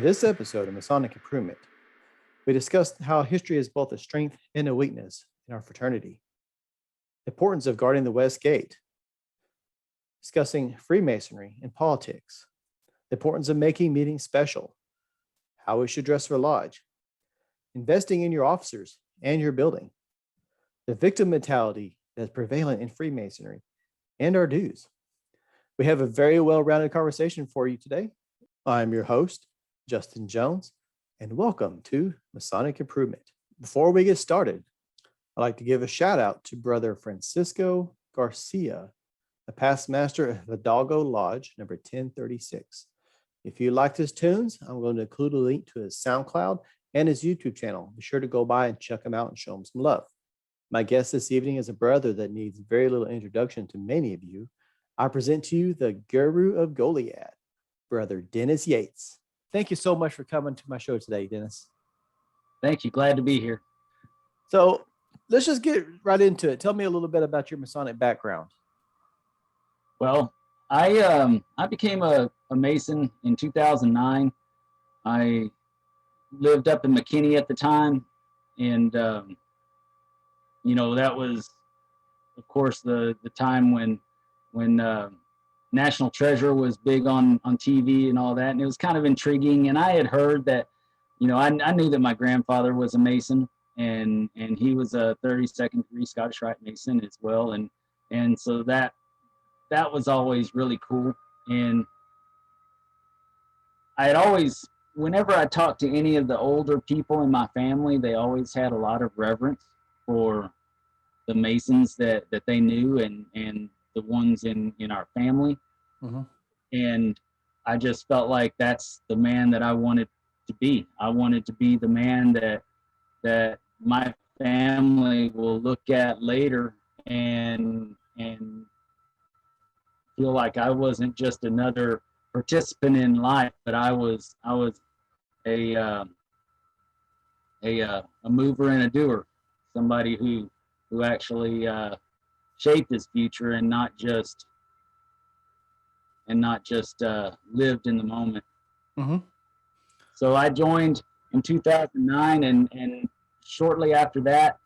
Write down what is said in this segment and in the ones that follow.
this episode of Masonic Improvement, we discussed how history is both a strength and a weakness in our fraternity, the importance of guarding the West Gate, discussing Freemasonry and politics, the importance of making meetings special, how we should dress for lodge, investing in your officers and your building, the victim mentality that's prevalent in Freemasonry, and our dues. We have a very well-rounded conversation for you today. I'm your host, Justin Jones, and welcome to Masonic Improvement. Before we get started, I'd like to give a shout out to Brother Francisco Garcia, the past master of Hidalgo Lodge, number 1036. If you liked his tunes, I'm going to include a link to his SoundCloud and his YouTube channel. Be sure to go by and check him out and show him some love. My guest this evening is a brother that needs very little introduction to many of you. I present to you the Guru of Goliad, Brother Dennis Yates. Thank you so much for coming to my show today, Dennis. Thank you. Glad to be here. So let's just get right into it. Tell me a little bit about your Masonic background. Well, I became a Mason in 2009. I lived up in McKinney at the time, and that was, of course, the time when National Treasure was big on TV and all that, and it was kind of intriguing. And I had heard that, I knew that my grandfather was a Mason, and he was a 32nd degree Scottish Rite Mason as well, and so that was always really cool. And I had always, whenever I talked to any of the older people in my family, they always had a lot of reverence for the Masons that they knew and the ones in our family. Mm-hmm. And I just felt like that's the man that I wanted to be. I wanted to be the man that my family will look at later and feel like I wasn't just another participant in life, but I was a mover and a doer, somebody who actually shaped his future and not just lived in the moment. Mm-hmm. So I joined in 2009, and shortly after that,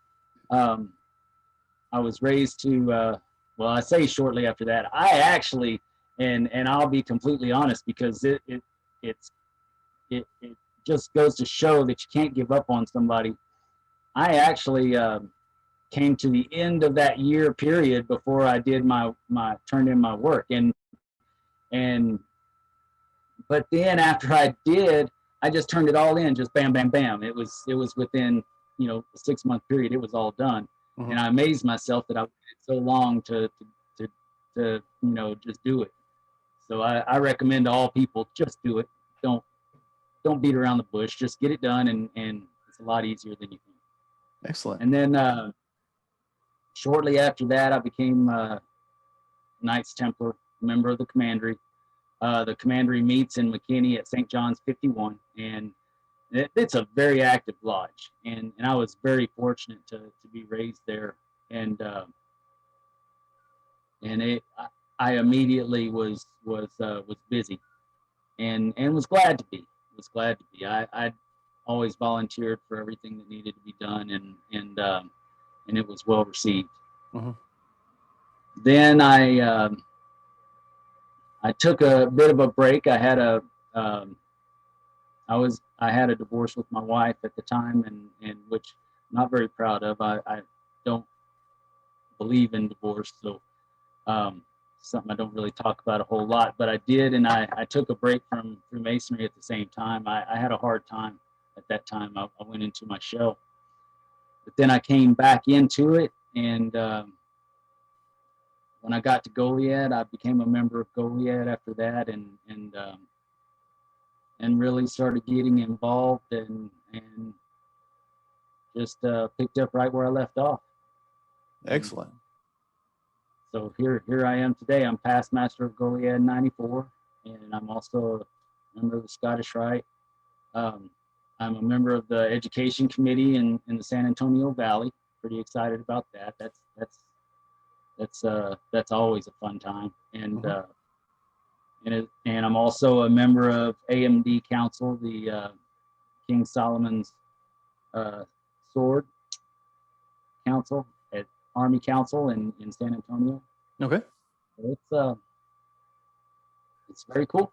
I was raised to. I say shortly after that. I actually, and I'll be completely honest, because it just goes to show that you can't give up on somebody. I actually came to the end of that year period before I did turned in my work, but then after I did, I just turned it all in, just bam, bam, bam. It was within a 6-month period, it was all done. Mm-hmm. And I amazed myself that I waited so long to just do it. So I recommend to all people, just do it. Don't beat around the bush. Just get it done, and it's a lot easier than you think. Excellent. And then shortly after that, I became Knights Templar, member of the Commandery. The Commandery meets in McKinney at St. John's 51, and it's a very active lodge. And I was very fortunate to be raised there, and I immediately was busy, and was glad to be. I always volunteered for everything that needed to be done, and it was well received. Mm-hmm. Then I took a bit of a break. I had a divorce with my wife at the time, and which I'm not very proud of. I don't believe in divorce, so something I don't really talk about a whole lot, but I did, and I took a break from Freemasonry at the same time. I had a hard time at that time. I went into my shell, but then I came back into it, and when I got to Goliad, I became a member of Goliad after that, and really started getting involved, and just picked up right where I left off. Excellent. So here I am today. I'm past master of Goliad 94, and I'm also a member of the Scottish Rite. I'm a member of the education committee in the San Antonio Valley. Pretty excited about that. That's always a fun time. And and I'm also a member of AMD Council, the King Solomon's Sword Council at Army Council in San Antonio. Okay. It's very cool,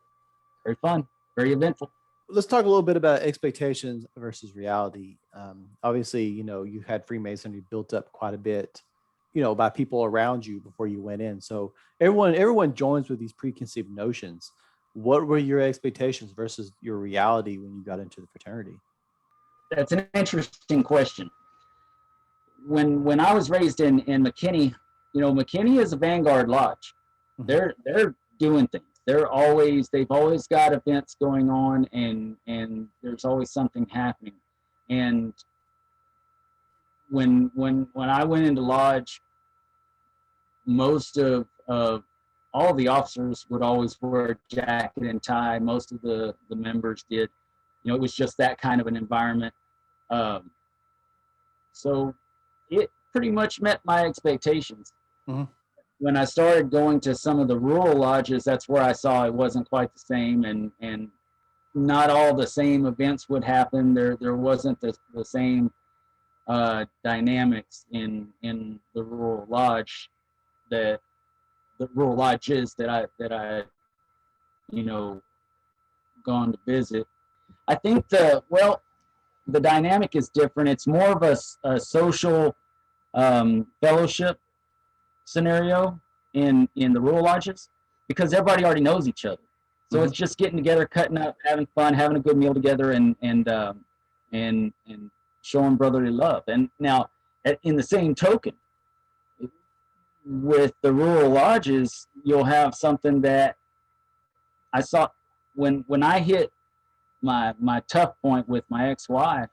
very fun, very eventful. Let's talk a little bit about expectations versus reality. Obviously, you had Freemasonry built up quite a bit, by people around you before you went in. So everyone joins with these preconceived notions. What were your expectations versus your reality when you got into the fraternity? That's an interesting question. When I was raised in McKinney, McKinney is a vanguard lodge. Mhm. They're doing things. They've always got events going on, and there's always something happening. And when I went into lodge, most of all the officers would always wear a jacket and tie. Most of the members did. It was just that kind of an environment. So it pretty much met my expectations. Mhm. When I started going to some of the rural lodges, that's where I saw it wasn't quite the same, and not all the same events would happen. There wasn't the same dynamics in the rural lodge that the rural lodges that I gone to visit. I think the dynamic is different. It's more of a social fellowship scenario in the rural lodges because everybody already knows each other. So it's just getting together, cutting up, having fun, having a good meal together, and showing brotherly love. And now, in the same token, with the rural lodges, you'll have something that I saw when I hit my tough point with my ex-wife.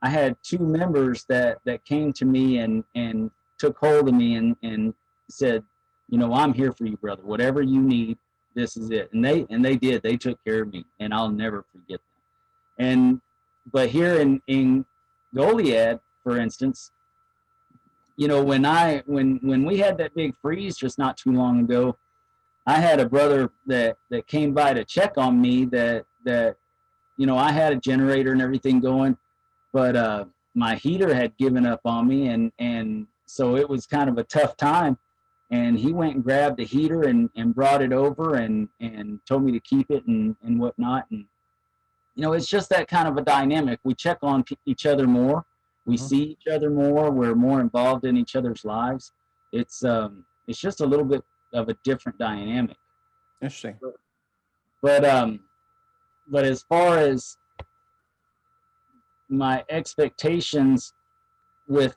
I had two members that came to me and took hold of me and said, I'm here for you, brother. Whatever you need, this is it. And they did. They took care of me, and I'll never forget that. But here in Goliad, for instance, when we had that big freeze just not too long ago, I had a brother that came by to check on me that I had a generator and everything going, but my heater had given up on me, and so it was kind of a tough time. And he went and grabbed the heater and brought it over and told me to keep it and whatnot. And it's just that kind of a dynamic. We check on each other more. We see each other more. We're more involved in each other's lives. It's just a little bit of a different dynamic. Interesting. But as far as my expectations with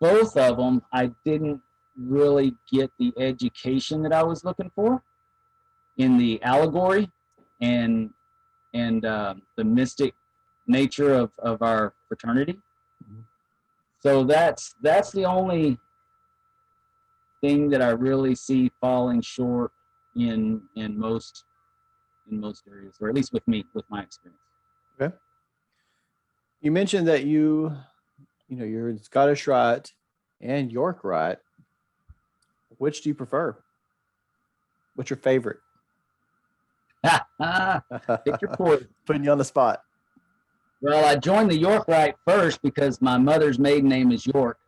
both of them, I didn't really get the education that I was looking for in the allegory and the mystic nature of our fraternity. So that's the only thing that I really see falling short in most areas, or at least with me, with my experience. Okay. You mentioned that you're in Scottish Rite and York Rite. Which do you prefer? What's your favorite? Pick your poison. Putting you on the spot. Well, I joined the York Rite first because my mother's maiden name is York.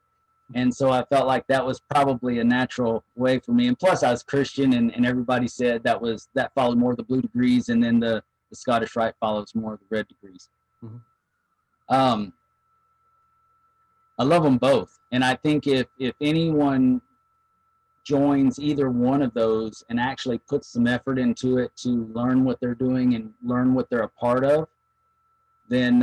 And so I felt like that was probably a natural way for me. And plus I was Christian, and everybody said that followed more of the blue degrees, and then the Scottish Rite follows more of the red degrees. I love them both. And I think if anyone joins either one of those and actually puts some effort into it to learn what they're doing and learn what they're a part of, then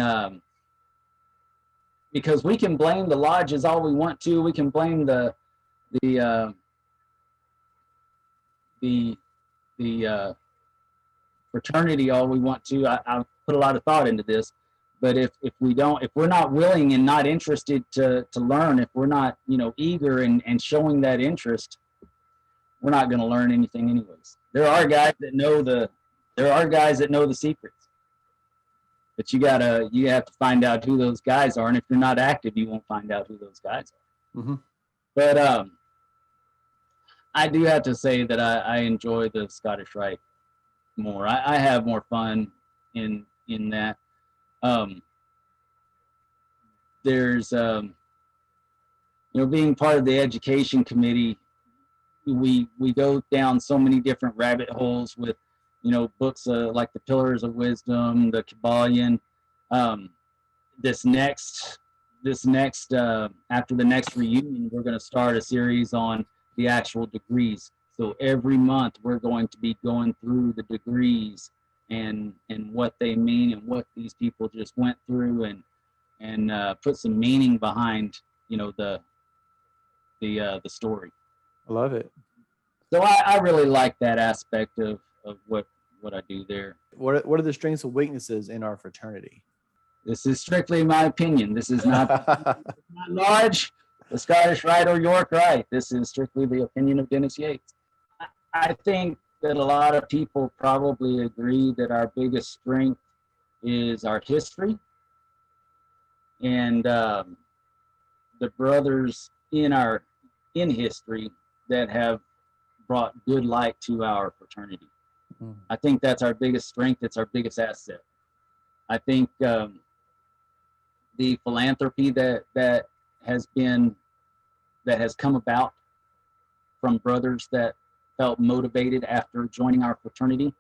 because we can blame the lodges all we want to, we can blame the fraternity all we want to. I put a lot of thought into this, but if we're not willing and not interested to learn, if we're not eager and showing that interest, we're not going to learn anything anyways. There are guys that know the secrets, but you have to find out who those guys are, and if you're not active, you won't find out who those guys are. But I do have to say that I enjoy the Scottish Rite more. I have more fun in that. Um, there's being part of the education committee, we go down so many different rabbit holes with books like the Pillars of Wisdom, the Kabbalion. Um, this next after the next reunion, we're going to start a series on the actual degrees. So every month we're going to be going through the degrees and what they mean and what these people just went through, and put some meaning behind the story. I love it. So I really like that aspect of what I do there. What are the strengths and weaknesses in our fraternity? This is strictly my opinion. This is not Lodge, the Scottish Rite, or York Rite. This is strictly the opinion of Dennis Yates. I think that a lot of people probably agree that our biggest strength is our history, and the brothers in history that have brought good light to our fraternity. I think that's our biggest strength. It's our biggest asset. I think the philanthropy that has come about from brothers that felt motivated after joining our fraternity,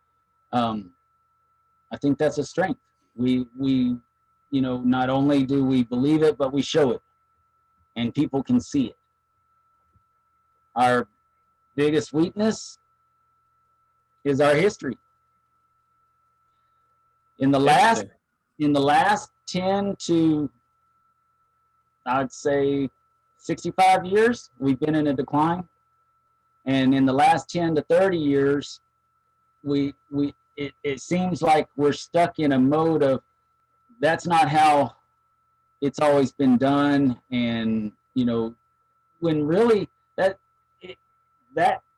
I think that's a strength. We not only do we believe it, but we show it, and people can see it. Our biggest weakness is our history. In the last 10 to, I'd say, 65 years, we've been in a decline. And in the last 10 to 30 years, it seems like we're stuck in a mode of that's not how it's always been done. And, when really that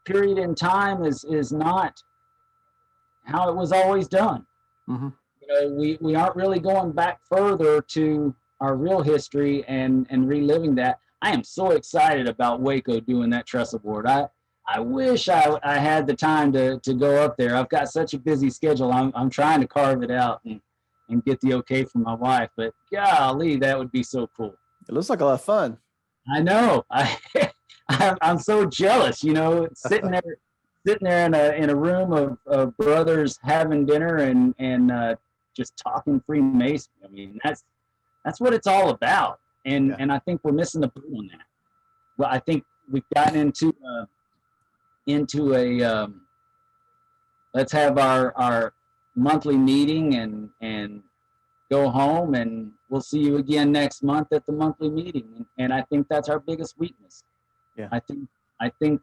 period in time is not how it was always done. Mm-hmm. We aren't really going back further to our real history and reliving that. I am so excited about Waco doing that trestle board. I wish I had the time to go up there. I've got such a busy schedule. I'm trying to carve it out and get the okay from my wife, but golly, that would be so cool. It looks like a lot of fun. I know. I'm so jealous, sitting there in a room of brothers having dinner and just talking Freemasonry. I mean, that's what it's all about. And I think we're missing the boat on that. Well, I think we've gotten into a let's have our monthly meeting and go home, and we'll see you again next month at the monthly meeting. And I think that's our biggest weakness. Yeah. I think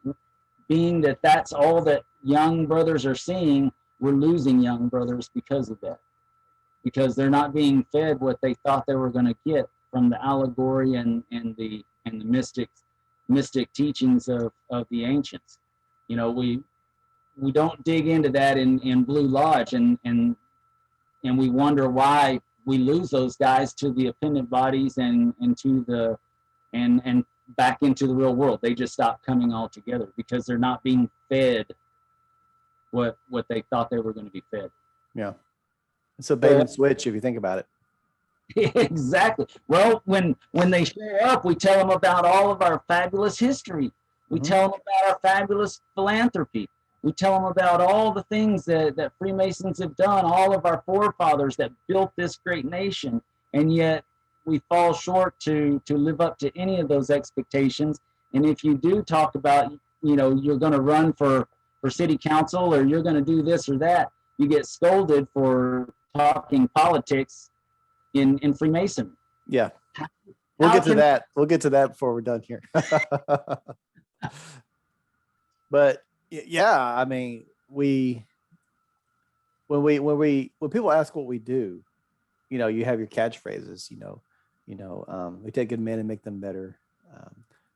being that that's all that young brothers are seeing, we're losing young brothers because of that. Because they're not being fed what they thought they were going to get from the allegory and the mystic teachings of the ancients. We don't dig into that in Blue Lodge, and we wonder why we lose those guys to the appendant bodies and back into the real world. They just stop coming all together because they're not being fed what they thought they were going to be fed. Yeah. It's a bait and switch if you think about it. Exactly. Well, when they show up, we tell them about all of our fabulous history. We tell them about our fabulous philanthropy. We tell them about all the things that Freemasons have done, all of our forefathers that built this great nation, and yet we fall short to live up to any of those expectations. And if you do talk about, you're going to run for city council, or you're going to do this or that, you get scolded for talking politics in Freemasonry. Yeah. We'll get to that. We'll get to that before we're done here. But yeah, I mean, when people ask what we do, you have your catchphrases, we take good men and make them better.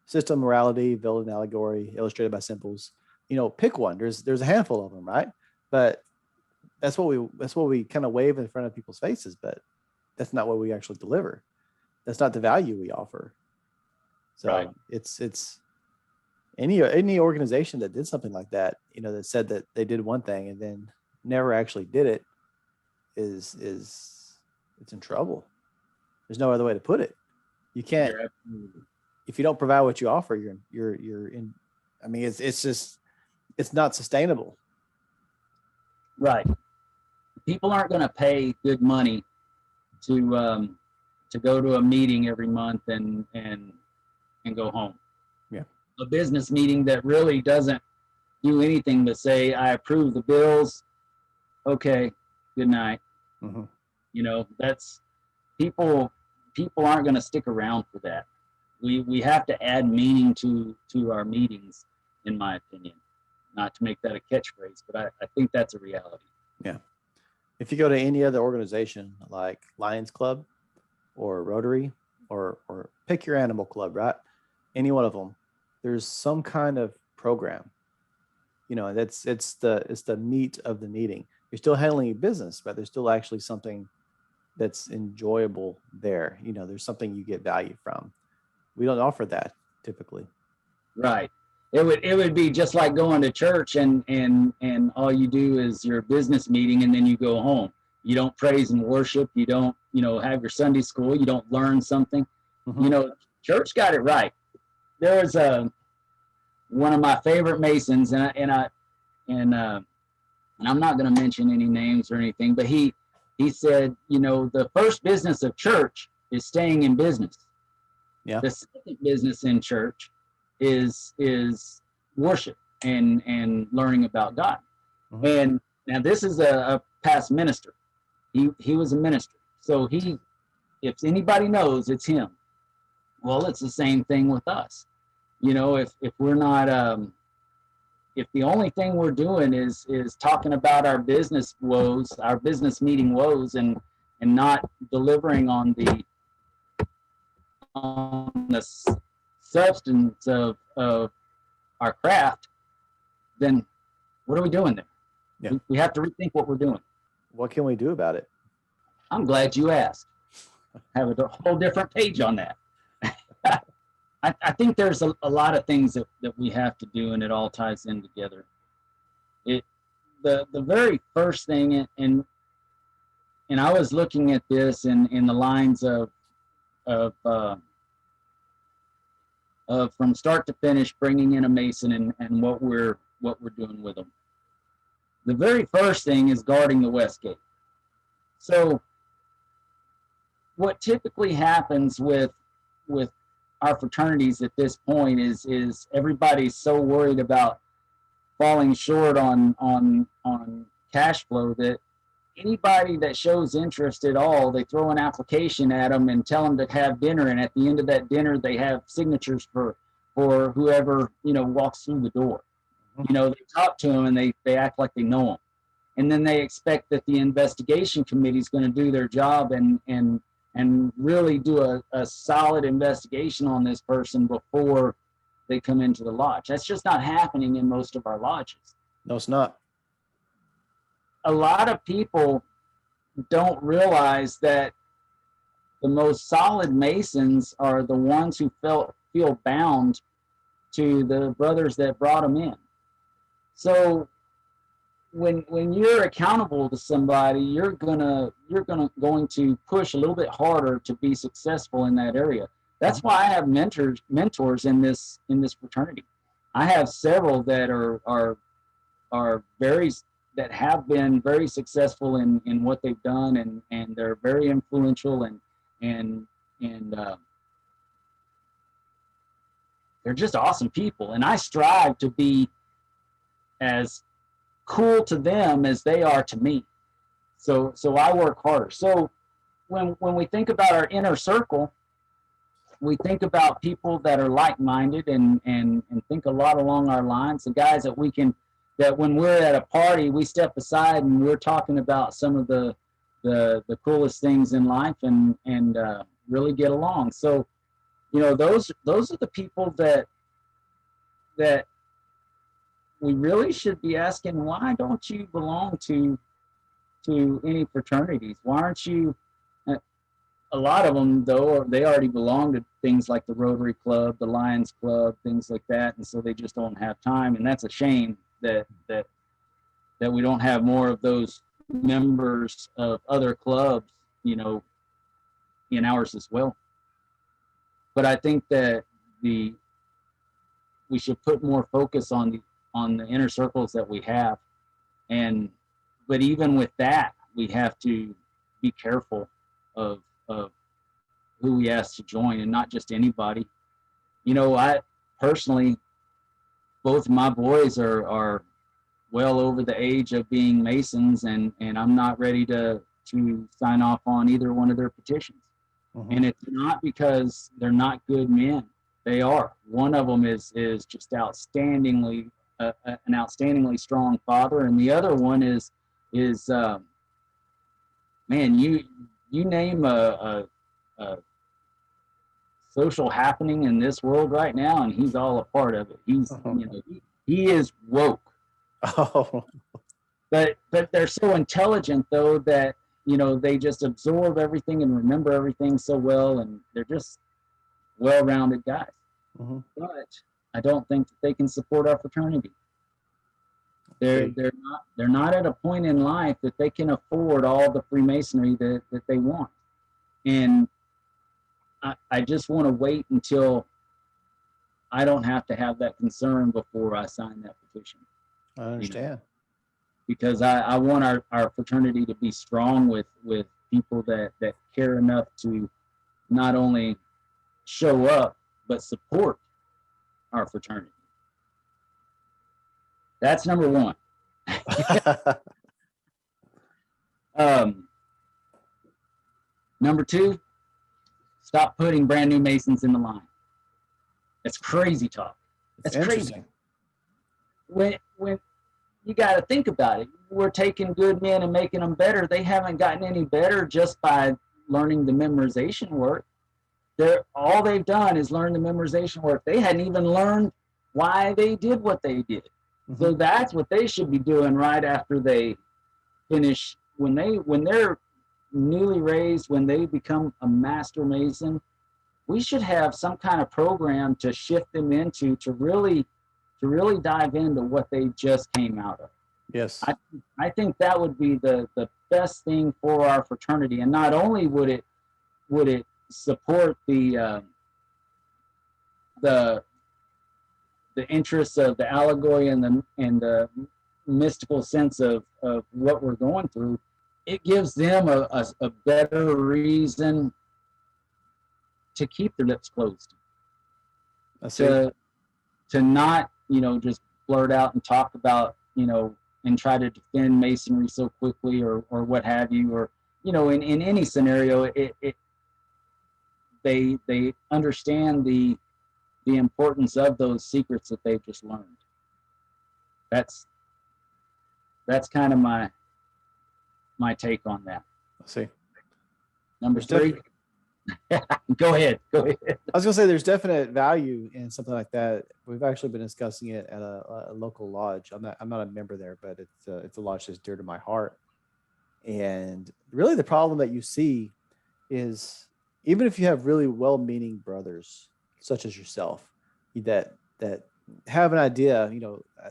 System, morality, villain, allegory, illustrated by simples. Pick one. There's a handful of them, right? But that's what we kind of wave in front of people's faces, but that's not what we actually deliver. That's not the value we offer. So right. It's any organization that did something like that, that said that they did one thing and then never actually did it is it's in trouble. There's no other way to put it. You can't, if you don't provide what you offer, you're in, I mean, it's just, it's not sustainable. Right. People aren't going to pay good money to go to a meeting every month and go home. Yeah. A business meeting that really doesn't do anything but say, I approve the bills. Okay, good night. Mm-hmm. You know, that's people aren't going to stick around for that. We have to add meaning to our meetings, in my opinion. Not to make that a catchphrase, but I think that's a reality. Yeah. If you go to any other organization like Lions Club or Rotary or pick your animal club, right? Any one of them, there's some kind of program. You know, it's the meat of the meeting. You're still handling your business, but there's still actually something that's enjoyable there. You know, there's something you get value from. We don't offer that typically. Right. It would be just like going to church and all you do is your business meeting and then you go home. You don't praise and worship. You don't, have your Sunday school. You don't learn something. Mm-hmm. Church got it right. There was one of my favorite Masons, and I'm not going to mention any names or anything, but he said, the first business of church is staying in business. Yeah. The second business in church is worship and learning about God. Mm-hmm. And now this is a past minister. He was a minister. So if anybody knows, it's him. Well, it's the same thing with us. If we're not if the only thing we're doing is talking about our business woes, our business meeting woes, and not delivering on the substance of our craft, then what are we doing there? Yeah. We have to rethink what we're doing. What can we do about it? I'm glad you asked. Have a whole different page on that. I think there's a lot of things that we have to do, and it all ties in together. The very first thing, and I was looking at this in the lines of from start to finish, bringing in a Mason and what we're doing with them. The very first thing is guarding the West Gate. So what typically happens with our fraternities at this point is everybody's so worried about falling short on cash flow that anybody that shows interest at all, they throw an application at them and tell them to have dinner, and at the end of that dinner they have signatures for whoever walks through the door. They talk to them and they act like they know them, and then they expect that the investigation committee is going to do their job and really do a solid investigation on this person before they come into the lodge. That's just not happening in most of our lodges. No, it's not. A lot of people don't realize that the most solid Masons are the ones who feel bound to the brothers that brought them in. So when you're accountable to somebody, you're going to push a little bit harder to be successful in that area. That's why I have mentors in this fraternity. I have several that are very, that have been very successful in what they've done, and they're very influential and they're just awesome people. And I strive to be as cool to them as they are to me. So I work harder. So when we think about our inner circle, we think about people that are like-minded and think a lot along our lines. The guys that when we're at a party, we step aside and we're talking about some of the coolest things in life and really get along. So, those are the people that we really should be asking, why don't you belong to any fraternities? Why aren't you? A lot of them, though, they already belong to things like the Rotary Club, the Lions Club, things like that, and so they just don't have time, and that's a shame that that we don't have more of those members of other clubs, you know, in ours as well. But I think that we should put more focus on the inner circles that we have. And but even with that, we have to be careful of who we ask to join, and not just anybody. You know, I personally, both my boys are well over the age of being Masons, and I'm not ready to sign off on either one of their petitions. Mhm. And it's not because they're not good men. They are. One of them is just outstandingly an outstandingly strong father, and the other one is man, you name a social happening in this world right now, and he's all a part of it. He's you know he is woke. Oh, But they're so intelligent though that you know they just absorb everything and remember everything so well, and they're just well-rounded guys. mhm. But I don't think that they can support our fraternity. They're See. they're not at a point in life that they can afford all the Freemasonry that they want. And I just want to wait until I don't have to have that concern before I sign that petition. I understand. Because I want our fraternity to be strong with people that care enough to not only show up but support our fraternity. That's number one. Number two, stop putting brand new Masons in the line. That's crazy talk. That's Interesting. crazy. When you got to think about it, we're taking good men and making them better. They haven't gotten any better just by learning the memorization work. All they've done is learn the memorization work. They hadn't even learned why they did what they did. Mm-hmm. So that's what they should be doing right after they finish. When they're newly raised, when they become a master Mason, we should have some kind of program to shift them into to really dive into what they just came out of. Yes. I think that would be the best thing for our fraternity. And not only would it support the interests of the allegory and the mystical sense of what we're going through, it gives them a better reason to keep their lips closed. To not, just blurt out and talk about, and try to defend Masonry so quickly or what have you, or, in any scenario, they understand the importance of those secrets that they've just learned. That's kind of my take on that. Let's see. Number three. Go ahead. I was gonna say there's definite value in something like that. We've actually been discussing it at a local lodge. I'm not a member there, but it's a lodge that's dear to my heart. And really, the problem that you see is even if you have really well-meaning brothers such as yourself that have an idea,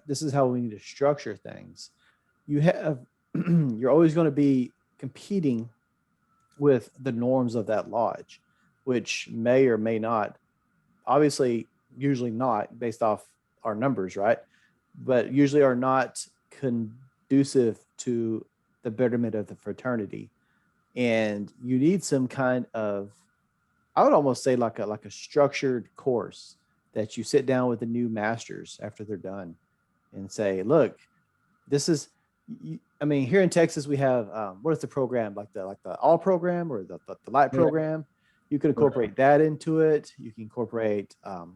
this is how we need to structure things. You're always going to be competing with the norms of that lodge, which may or may not, obviously, usually not based off our numbers, right? But usually are not conducive to the betterment of the fraternity. And you need some kind of, I would almost say like a structured course that you sit down with the new masters after they're done and say, look, this is, here in Texas, we have, what is the program? Like the all program or the light program. You can incorporate that into it. You can incorporate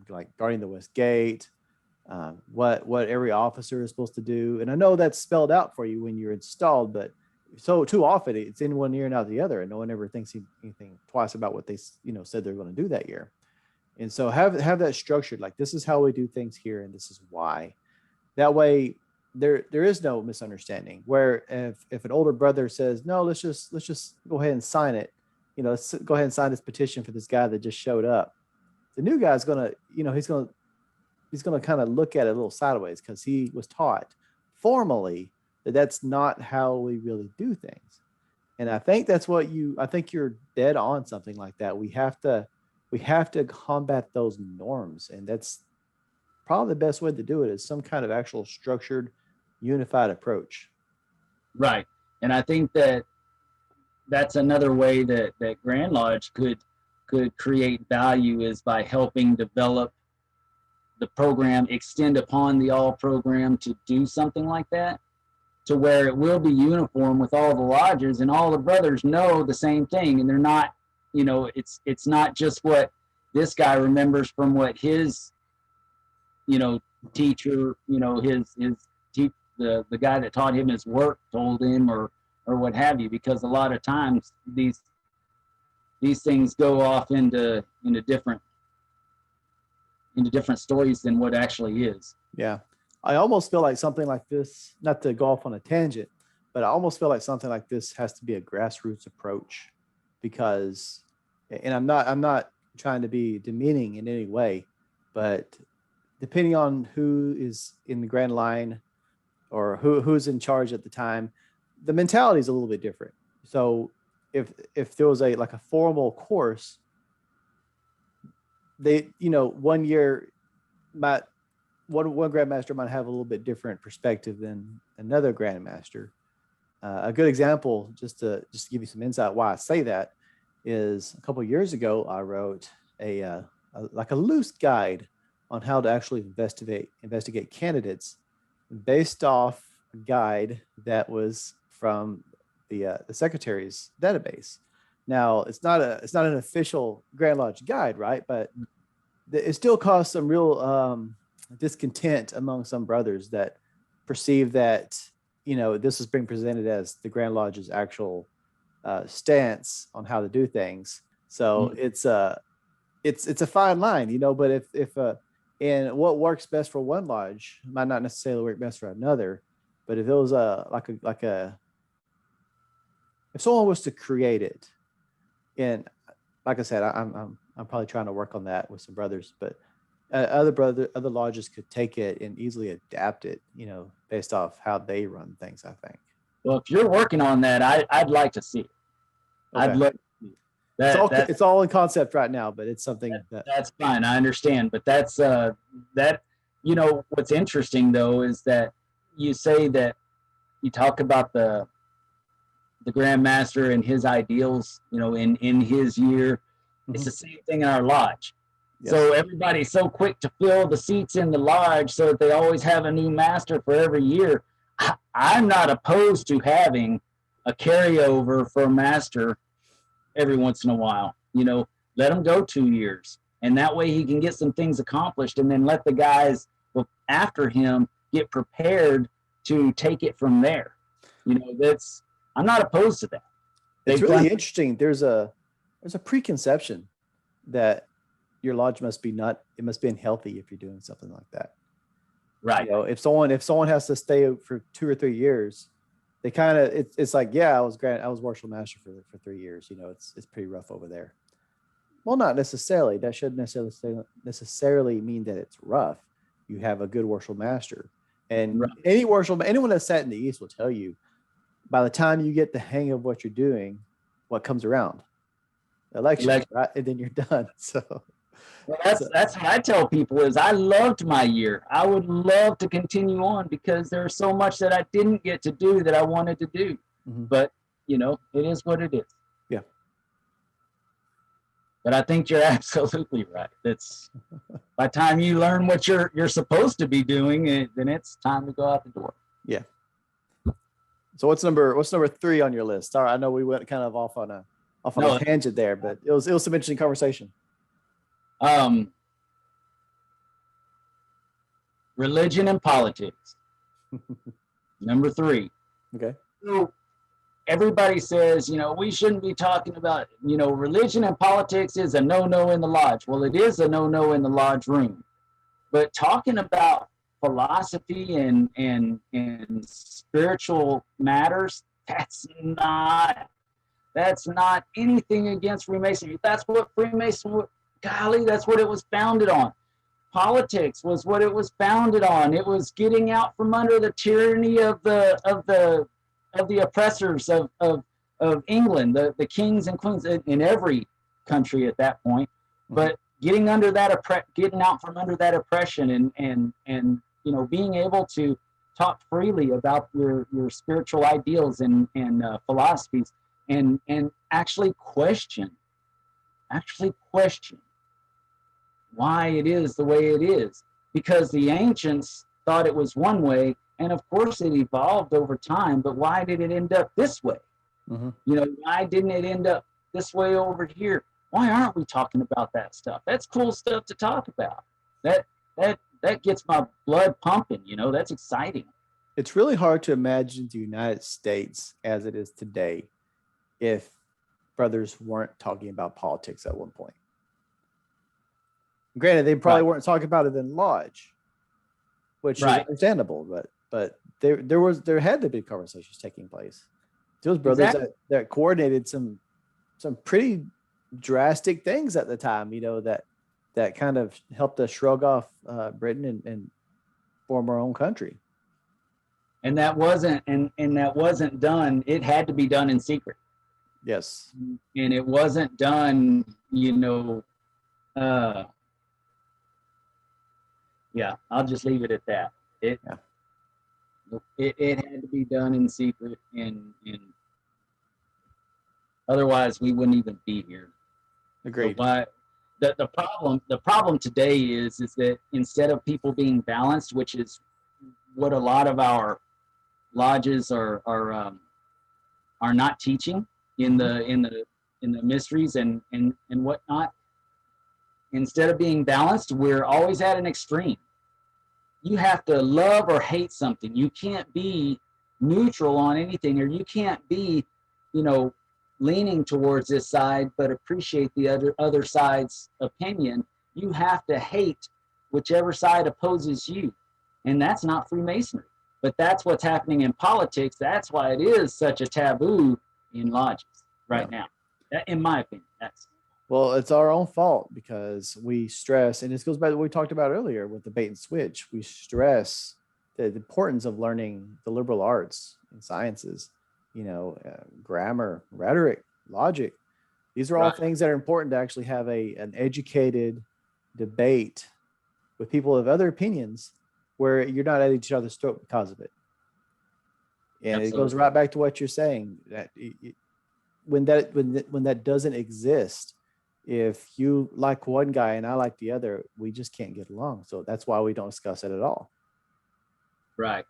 like guarding the West Gate, what every officer is supposed to do. And I know that's spelled out for you when you're installed, but so too often it's in one ear and out the other, and no one ever thinks anything twice about what they said they're going to do that year. And so have that structured, like this is how we do things here, and this is why. That way, there is no misunderstanding. Where if an older brother says, no, let's just go ahead and sign it, let's go ahead and sign this petition for this guy that just showed up. The new guy's gonna, he's gonna kind of look at it a little sideways because he was taught formally that that's not how we really do things. And I think that's what I think you're dead on something like that. We have to combat those norms. And that's probably the best way to do it is some kind of actual structured, unified approach. Right. And I think that that's another way that Grand Lodge could create value is by helping develop the program, extend upon the all program to do something like that, to where it will be uniform with all the lodges and all the brothers know the same thing. And they're not, it's not just what this guy remembers from what his, teacher, the guy that taught him his work told him or what have you, because a lot of times these things go off into different stories than what actually is. Yeah. I almost feel like something like this, not to go off on a tangent, but I almost feel like something like this has to be a grassroots approach because, and I'm not trying to be demeaning in any way, but depending on who is in the Grand Line or who's in charge at the time, the mentality is a little bit different. So if there was a formal course, they, 1 year might, one grandmaster might have a little bit different perspective than another grandmaster. A good example, just to give you some insight why I say that, is a couple of years ago I wrote a loose guide on how to actually investigate candidates based off a guide that was from the secretary's database. Now it's not an official Grand Lodge guide, right? But it still caused some real discontent among some brothers that perceive that this is being presented as the Grand Lodge's actual stance on how to do things. So it's a fine line, but if and what works best for one lodge might not necessarily work best for another. But if it was if someone was to create it, and like I said, I'm probably trying to work on that with some brothers, but other lodges could take it and easily adapt it, based off how they run things, I think. Well, if you're working on that, I'd like to see it. Okay. I'd love to see it. It's all in concept right now, but it's something that's fine. I understand, but that's what's interesting though is that you say that you talk about the Grand Master and his ideals, in his year. Mm-hmm. It's the same thing in our lodge. Yes. So everybody's so quick to fill the seats in the lodge so that they always have a new master for every year. I'm not opposed to having a carryover for a master every once in a while. Let him go 2 years, and that way he can get some things accomplished, and then let the guys after him get prepared to take it from there. I'm not opposed to that. It's really interesting. There's a preconception that your lodge must be unhealthy if you're doing something like that. Right. If someone has to stay for 2 or 3 years, they kind of it's like, yeah, I was marshal master for 3 years. It's pretty rough over there. Well, not necessarily. That shouldn't necessarily mean that it's rough. You have a good marshal master, and right. Anyone that's sat in the East will tell you, by the time you get the hang of what you're doing, what comes around? Election, right? And then you're done. So well, that's what I tell people is I loved my year. I would love to continue on because there's so much that I didn't get to do that I wanted to do. Mm-hmm. But it is what it is. Yeah. But I think you're absolutely right. That's by the time you learn what you're supposed to be doing, then it's time to go out the door. Yeah. So what's number 3 on your list? Sorry, I know we went kind of off on a tangent there, but it was some interesting conversation. Religion and politics. Number 3. Okay. So everybody says, we shouldn't be talking about, religion and politics is a no-no in the lodge. Well, it is a no-no in the lodge room. But talking about philosophy and spiritual matters, that's not anything against Freemasonry. That's what Freemasonry, golly, that's what it was founded on. politics was what it was founded on. It was getting out from under the tyranny of the oppressors of England, the kings and queens in every country at that point. But getting out from under that oppression and being able to talk freely about your spiritual ideals and philosophies and actually question why it is the way it is, because the ancients thought it was one way, and of course it evolved over time, but why did it end up this way? Why didn't it end up this way over here? Why aren't we talking about that stuff? That's cool stuff to talk about. That gets my blood pumping, that's exciting. It's really hard to imagine the United States as it is today if brothers weren't talking about politics at one point. Granted, they probably weren't talking about it in lodge, which is understandable, but there had to be conversations taking place. Those brothers that coordinated some pretty drastic things at the time, that kind of helped us shrug off Britain and form our own country. And that wasn't done. It had to be done in secret. Yes. And it wasn't done, I'll just leave it at that. It had to be done in secret, and otherwise we wouldn't even be here. Agreed. So the problem today is that instead of people being balanced, which is what a lot of our lodges are not teaching in the mysteries and whatnot. Instead of being balanced, we're always at an extreme. You have to love or hate something. You can't be neutral on anything, or you can't be, leaning towards this side but appreciate the other side's opinion. You have to hate whichever side opposes you, and that's not Freemasonry. But that's what's happening in politics. That's why it is such a taboo in lodges right now. That, in my opinion, well, it's our own fault because we stress, and this goes back to what we talked about earlier with the bait and switch. We stress the importance of learning the liberal arts and sciences, grammar, rhetoric, logic. These are all things that are important to actually have an educated debate with people of other opinions where you're not at each other's throat because of it. And It goes right back to what you're saying, that when that doesn't exist, if you like one guy and I like the other, we just can't get along. So that's why we don't discuss it at all. Right.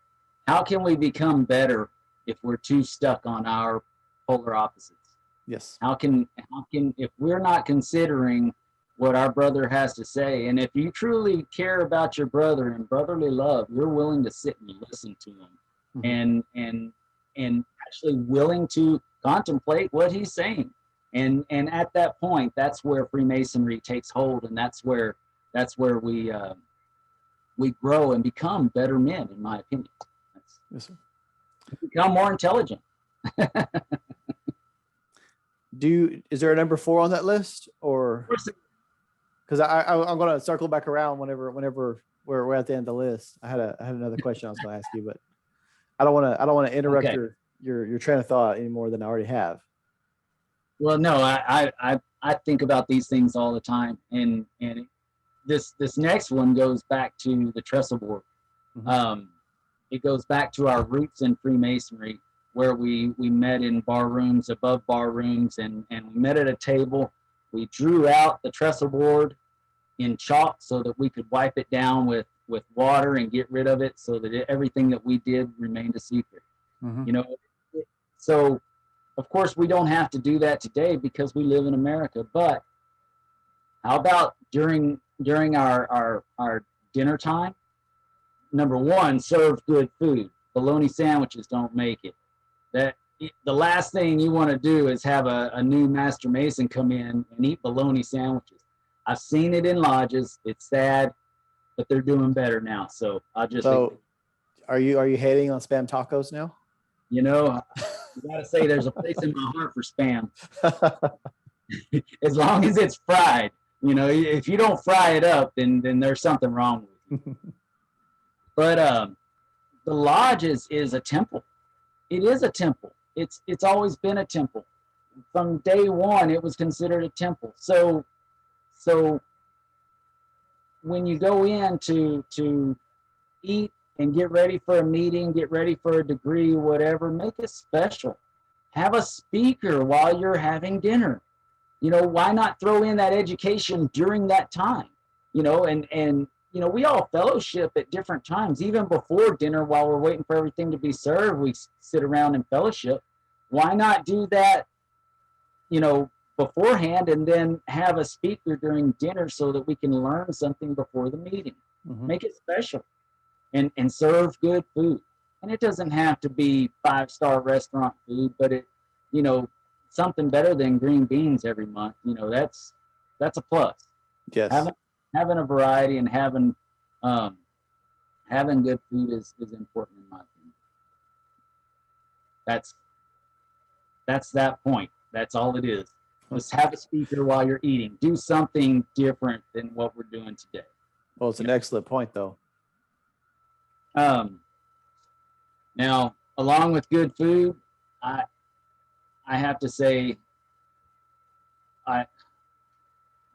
How can we become better if we're too stuck on our polar opposites? Yes. How can if we're not considering what our brother has to say, and if you truly care about your brother and brotherly love, you're willing to sit and listen to him, and actually willing to contemplate what he's saying. And at that point, that's where Freemasonry takes hold, and that's where we grow and become better men, in my opinion. Yes, sir. Become more intelligent. Is there a number 4 on that list, or because I'm going to circle back around whenever we're at the end of the list. I had another question I was going to ask you, but I don't want to interrupt your train of thought any more than I already have. Well, no, I think about these things all the time, and this next one goes back to the trestle board. It goes back to our roots in Freemasonry, where we met in bar rooms, above bar rooms, and we met at a table. We drew out the trestle board in chalk so that we could wipe it down with water and get rid of it, so that everything that we did remained a secret. So of course we don't have to do that today because we live in America, but how about during our dinner time? Number 1, serve good food. Bologna sandwiches don't make it. The last thing you want to do is have a new Master Mason come in and eat bologna sandwiches. I've seen it in lodges. It's sad, but they're doing better now. So I'll just. So, are you hating on spam tacos now? You gotta say there's a place in my heart for spam, as long as it's fried. You know, if you don't fry it up, then there's something wrong with you. But the lodge is a temple. It is a temple. It's always been a temple. From day one, it was considered a temple. So when you go in to eat and get ready for a meeting, get ready for a degree, whatever, make it special. Have a speaker while you're having dinner. You know, why not throw in that education during that time? You know, and you know, we all fellowship at different times, even before dinner while we're waiting for everything to be served, we sit around and fellowship. Why not do that, you know, beforehand and then have a speaker during dinner so that we can learn something before the meeting? Make it special and serve good food. And it doesn't have to be 5-star restaurant food, but it, you know, something better than green beans every month, you know, that's a plus. Yes. Having a variety and having good food is important in my opinion. That's that point. That's all it is. Just have a speaker while you're eating. Do something different than what we're doing today. Well, it's an excellent point, though. Now, along with good food, I have to say,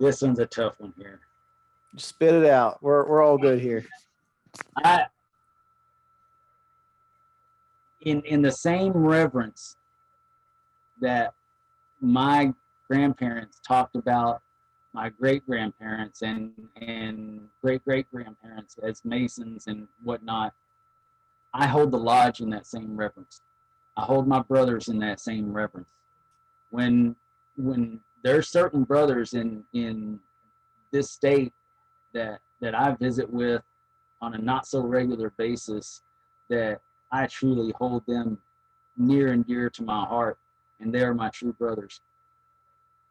this one's a tough one here. Spit it out. We're all good here. In the same reverence that my grandparents talked about my great-grandparents and great-great-grandparents as Masons and whatnot, I hold the lodge in that same reverence. I hold my brothers in that same reverence. When there's certain brothers in this state that I visit with on a not so regular basis, that I truly hold them near and dear to my heart, and they're my true brothers.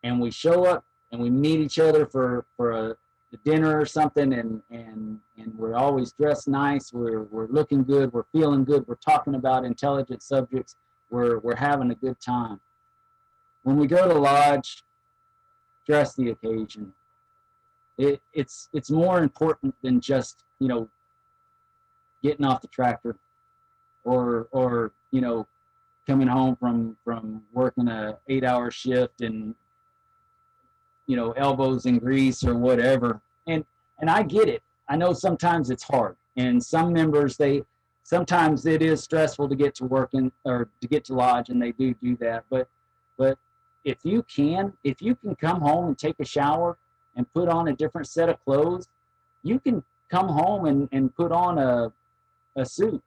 And we show up and we meet each other for a dinner or something, and we're always dressed nice, we're looking good, we're feeling good, we're talking about intelligent subjects, we're having a good time. When we go to lodge, dress the occasion. It's more important than just, you know, getting off the tractor or you know, coming home from working a 8-hour shift and, you know, elbows in grease or whatever. And I get it. I know sometimes it's hard, and some members, sometimes it is stressful to get to work or to get to lodge, and they do that. But if you can come home and take a shower and put on a different set of clothes, you can come home and put on a suit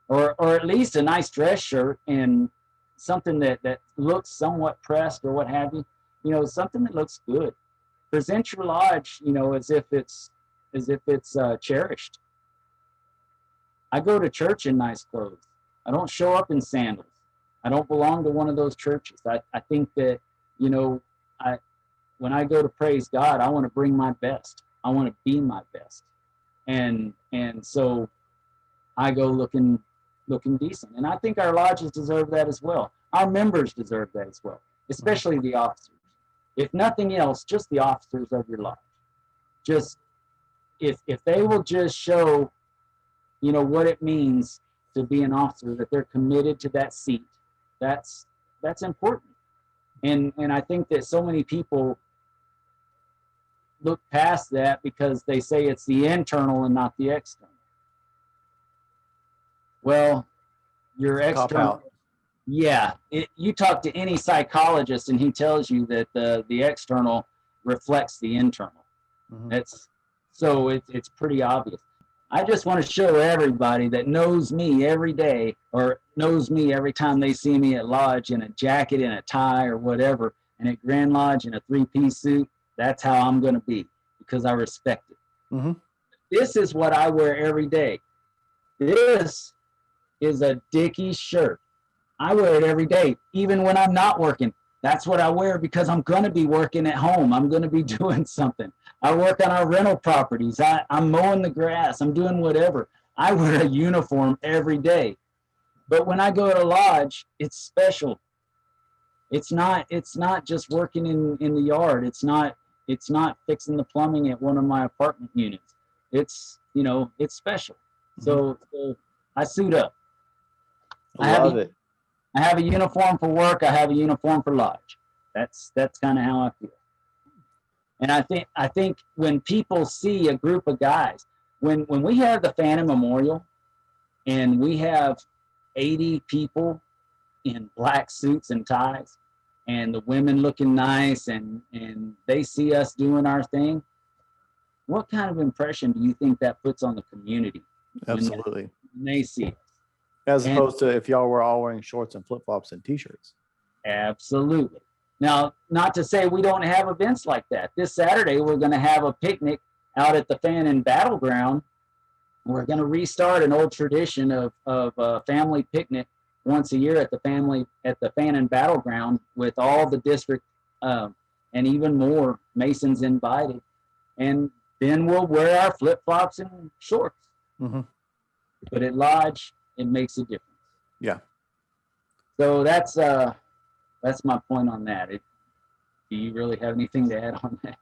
or at least a nice dress shirt and something that looks somewhat pressed or what have you. You know, something that looks good. Present your lodge, you know, as if it's cherished. I go to church in nice clothes. I don't show up in sandals. I don't belong to one of those churches. I think that, you know, when I go to praise God, I want to bring my best. I want to be my best. And so I go looking decent. And I think our lodges deserve that as well. Our members deserve that as well, especially the officers. If nothing else, just the officers of your lodge. Just if they will just show, you know, what it means to be an officer, that they're committed to that seat, that's important. And I think that so many people look past that because they say it's the internal and not the external. Well, your external, yeah, you talk to any psychologist and he tells you that the external reflects the internal. It's pretty obvious. I just want to show everybody that knows me every day or knows me every time they see me at lodge in a jacket and a tie or whatever, and at Grand Lodge in a 3-piece suit, that's how I'm going to be because I respect it. This is what I wear every day. This is a Dickies shirt. I wear it every day, even when I'm not working. That's what I wear because I'm going to be working at home. I'm going to be doing something. I work on our rental properties. I'm mowing the grass. I'm doing whatever. I wear a uniform every day. But when I go to lodge, it's special. It's not just working in the yard. It's not, It's not fixing the plumbing at one of my apartment units. It's, it's special. So I suit up. I love it. I have a uniform for work. I have a uniform for lodge. That's kind of how I feel. And I think when people see a group of guys, when we have the Phantom Memorial and we have 80 people in black suits and ties and the women looking nice and they see us doing our thing, what kind of impression do you think that puts on the community? Absolutely. When they see us? As opposed to if y'all were all wearing shorts and flip-flops and t-shirts. Absolutely. Now, not to say we don't have events like that. This Saturday, we're going to have a picnic out at the Fan and Battleground. We're going to restart an old tradition of a family picnic once a year at the Fan and Battleground with all the district and even more Masons invited. And then we'll wear our flip-flops and shorts. Mm-hmm. But at Lodge, it makes a difference. Yeah. So that's my point on that. Do you really have anything to add on that?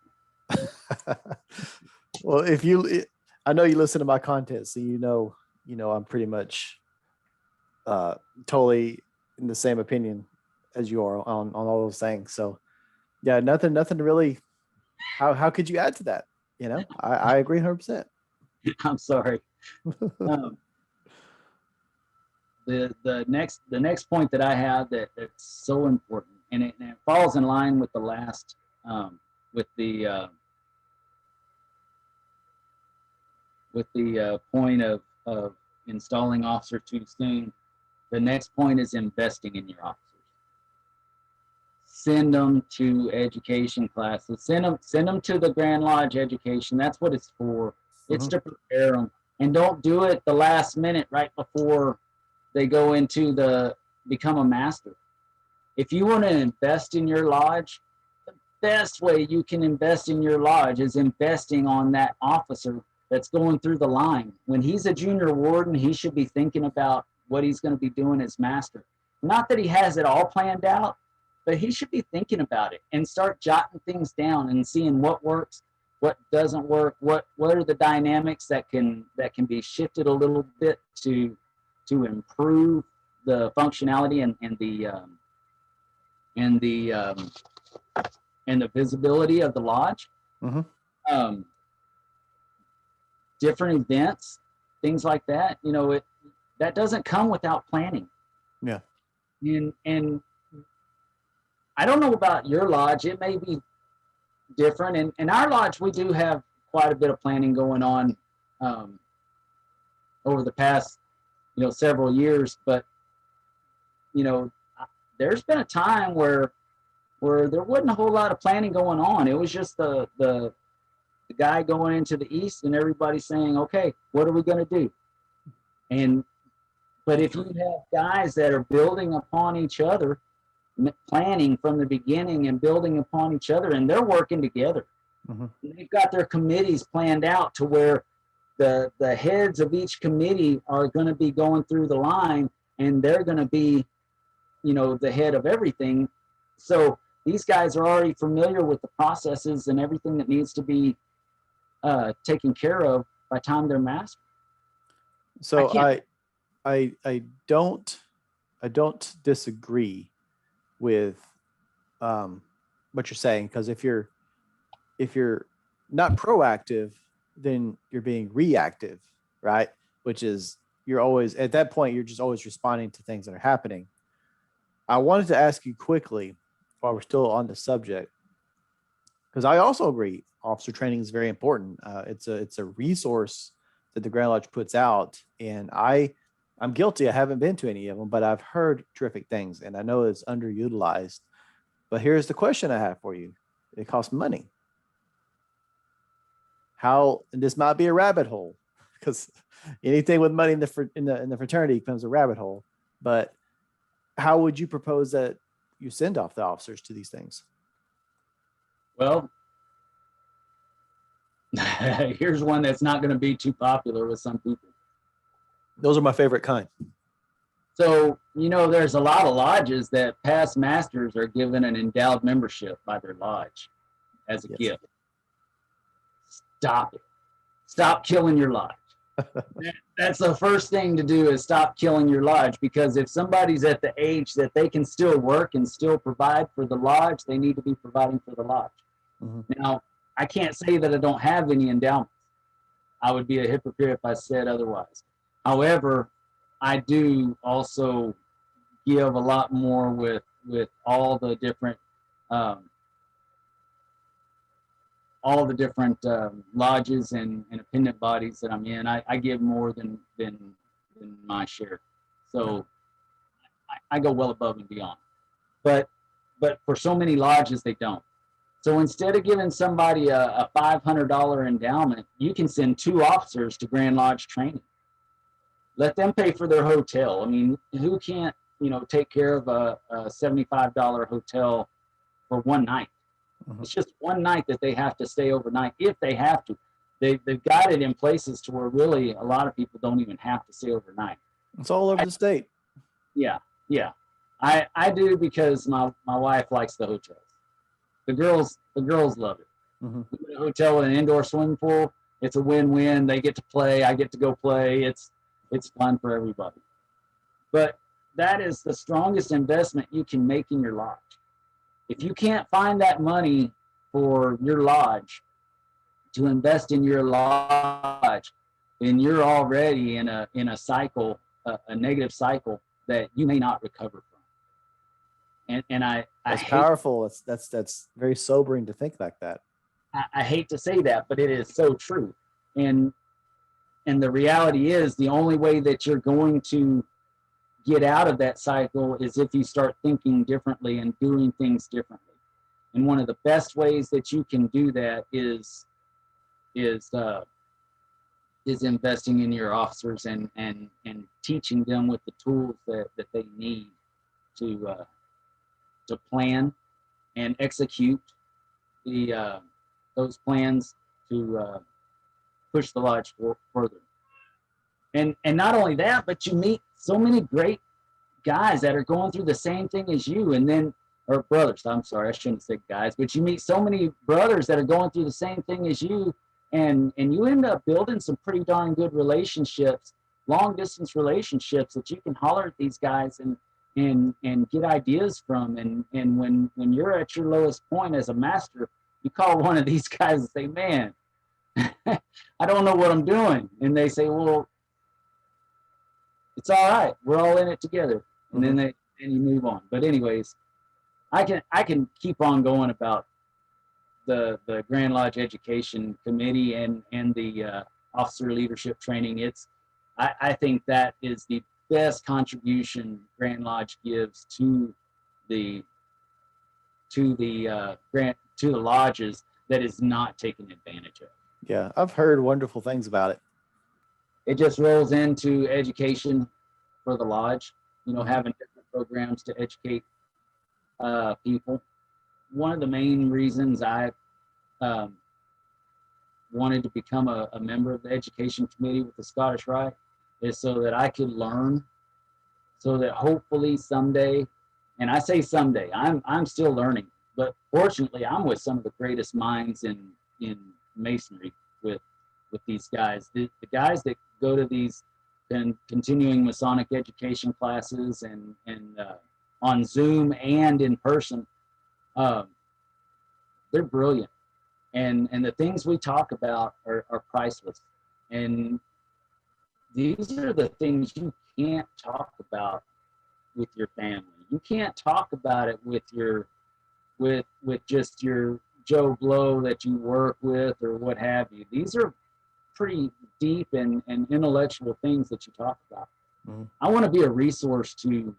Well, I know you listen to my content, so I'm pretty much totally in the same opinion as you are on all those things. So yeah, nothing to really. How could you add to that? I agree 100%. I'm sorry. The next point that I have that's so important, and it falls in line with the last with the point of installing officer too soon. The next point is investing in your officers. Send them to education classes. Send them to the Grand Lodge education. That's what it's for. It's to prepare them, and don't do it the last minute right before they go into become a master. If you want to invest in your lodge, the best way you can invest in your lodge is investing on that officer that's going through the line. When he's a junior warden, he should be thinking about what he's going to be doing as master. Not that he has it all planned out, but he should be thinking about it and start jotting things down and seeing what works, what doesn't work, what are the dynamics that can be shifted a little bit to improve the functionality and the visibility of the lodge. Different events, things like that. That doesn't come without planning. Yeah. And I don't know about your lodge. It may be different. And in our lodge, we do have quite a bit of planning going on over the past several years, but there's been a time where there wasn't a whole lot of planning going on. It was just the guy going into the east and everybody saying, okay, what are we going to do? But if you have guys that are building upon each other, planning from the beginning and building upon each other, and they're working together. They've got their committees planned out to where the heads of each committee are going to be going through the line, and they're going to be, the head of everything. So these guys are already familiar with the processes and everything that needs to be taken care of by the time they're master. So I don't disagree with what you're saying, because if you're not proactive, then you're being reactive, right? Which is, you're always at that point, you're just always responding to things that are happening. I wanted to ask you quickly, while we're still on the subject, because I also agree officer training is very important. It's a resource that the Grand Lodge puts out, and I'm guilty. I haven't been to any of them, but I've heard terrific things, and I know it's underutilized. But here's the question I have for you. It costs money. And this might be a rabbit hole, because anything with money in the fraternity becomes a rabbit hole. But how would you propose that you send off the officers to these things? Well, here's one that's not going to be too popular with some people. Those are my favorite kind. So, there's a lot of lodges that past masters are given an endowed membership by their lodge as a gift. stop it. Stop killing your lodge. That's the first thing to do, is stop killing your lodge, because if somebody's at the age that they can still work and still provide for the lodge, they need to be providing for the lodge. Now, I can't say that I don't have any endowments. I would be a hypocrite if I said otherwise. However, I do also give a lot more with all the different lodges and appendant bodies that I'm in. I give more than my share. So I go well above and beyond. But for so many lodges, they don't. So instead of giving somebody a $500 endowment, you can send 2 officers to Grand Lodge training. Let them pay for their hotel. I mean, who can't, take care of a $75 hotel for one night? It's just one night that they have to stay overnight, if they have to. They've got it in places to where really a lot of people don't even have to stay overnight. It's all over the state. Yeah. I do, because my wife likes the hotels. The girls love it. A hotel with an indoor swimming pool, it's a win-win. They get to play, I get to go play. It's fun for everybody. But that is the strongest investment you can make in your lodge. If you can't find that money for your lodge to invest in your lodge, then you're already in a cycle, a negative cycle that you may not recover from. And That's powerful. That's very sobering to think like that. I hate to say that, but it is so true. And the reality is, the only way that you're going to get out of that cycle is if you start thinking differently and doing things differently. And one of the best ways that you can do that is investing in your officers and teaching them with the tools that they need to plan and execute those plans to push the lodge further. And not only that, but you meet so many great guys that are going through the same thing as you, or brothers. I'm sorry, I shouldn't say guys, but you meet so many brothers that are going through the same thing as you, and you end up building some pretty darn good relationships, long distance relationships, that you can holler at these guys and get ideas from. And when you're at your lowest point as a master, you call one of these guys and say, "Man, I don't know what I'm doing," and they say, "Well, it's all right. We're all in it together." And then you move on. But anyways, I can keep on going about the Grand Lodge Education Committee and the officer leadership training. I think that is the best contribution Grand Lodge gives to the lodges that is not taken advantage of. Yeah, I've heard wonderful things about it. It just rolls into education for the lodge, having different programs to educate people. One of the main reasons I wanted to become a member of the education committee with the Scottish Rite is so that I could learn, so that hopefully someday, and I say someday, I'm still learning, but fortunately I'm with some of the greatest minds in Masonry with these guys. The guys that go to these continuing Masonic education classes and on Zoom and in person, they're brilliant. And the things we talk about are priceless. And these are the things you can't talk about with your family. You can't talk about it with just your Joe Blow that you work with or what have you. These are pretty deep and intellectual things that you talk about. I want to be a resource to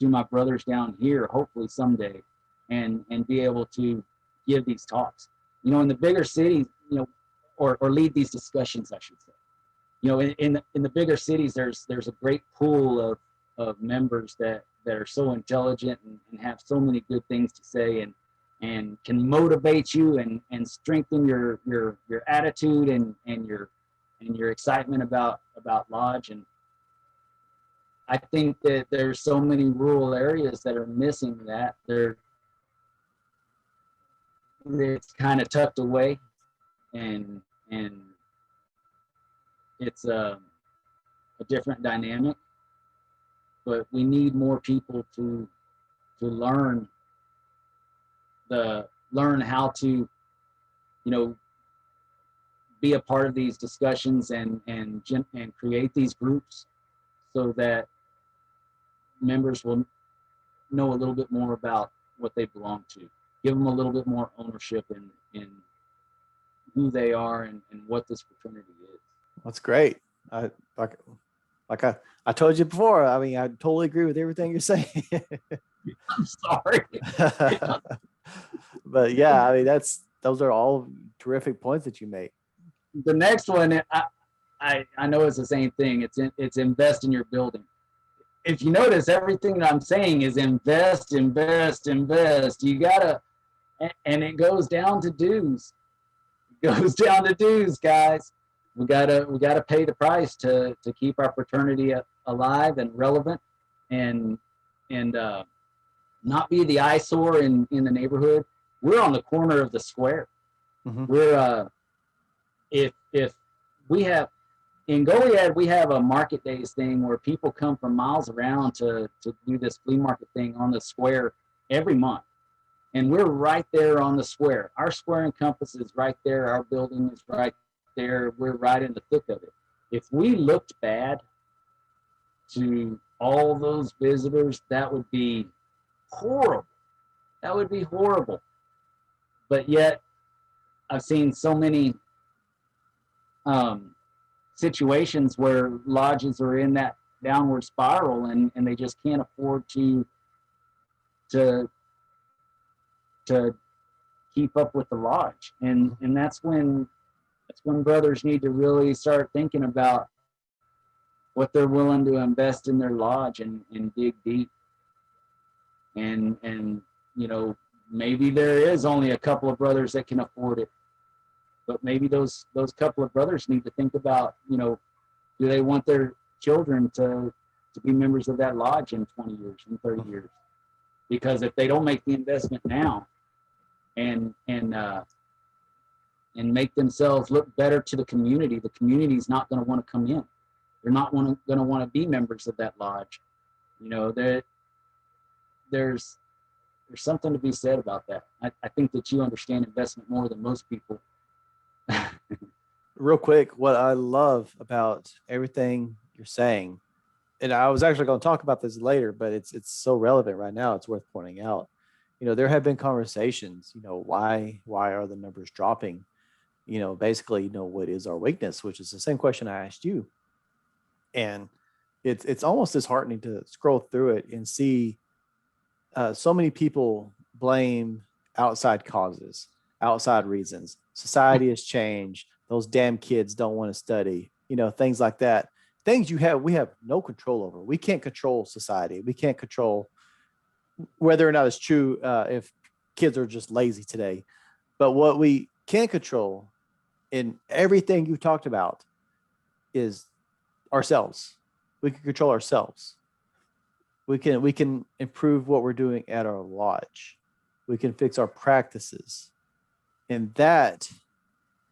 my brothers down here, hopefully someday, and be able to give these talks. In the bigger cities, or lead these discussions, I should say. In the bigger cities, there's a great pool of members that are so intelligent and have so many good things to say and can motivate you and strengthen your attitude and your excitement about lodge. And I think that there's so many rural areas that are missing that. It's kind of tucked away, and and it's a different dynamic. But we need more people to learn how to, you know, be a part of these discussions and create these groups so that members will know a little bit more about what they belong to. Give them a little bit more ownership in who they are and what this fraternity is. That's great. I I told you before. I mean, I totally agree with everything you're saying. I'm sorry. But yeah, I mean, those are all terrific points that you make. The next one, I know it's the same thing. It's invest in your building. If you notice, everything that I'm saying is invest, invest, invest. You gotta, and it goes down to dues. It goes down to dues, guys. We gotta pay the price to keep our fraternity alive and relevant, and not be the eyesore in the neighborhood. We're on the corner of the square. Mm-hmm. We're if we have in Goliad, we have a market days thing where people come from miles around to do this flea market thing on the square every month. And we're right there on the square. Our square and compass is right there. Our building is right there. We're right in the thick of it. If we looked bad to all those visitors, that would be horrible. That would be horrible. But yet, I've seen so many situations where lodges are in that downward spiral and they just can't afford to keep up with the lodge. And that's when brothers need to really start thinking about what they're willing to invest in their lodge and dig deep. And you know, maybe there is only a couple of brothers that can afford it. But maybe those couple of brothers need to think about, you know, do they want their children to be members of that lodge in 20 years, in 30 years? Because if they don't make the investment now and make themselves look better to the community's not going to want to come in. They're not going to want to be members of that lodge. You know, there's something to be said about that. I think that you understand investment more than most people. Real quick, what I love about everything you're saying, and I was actually going to talk about this later, but it's so relevant right now. It's worth pointing out. You know, there have been conversations. You know, why are the numbers dropping? You know, basically, you know, what is our weakness? Which is the same question I asked you. And it's almost disheartening to scroll through it and see so many people blame outside causes, outside reasons. Society has changed. Those damn kids don't want to study, you know, things like that. Things we have no control over. We can't control society. We can't control whether or not it's true if kids are just lazy today. But what we can control in everything you talked about is ourselves. We can control ourselves. We can improve what we're doing at our lodge. We can fix our practices. And that,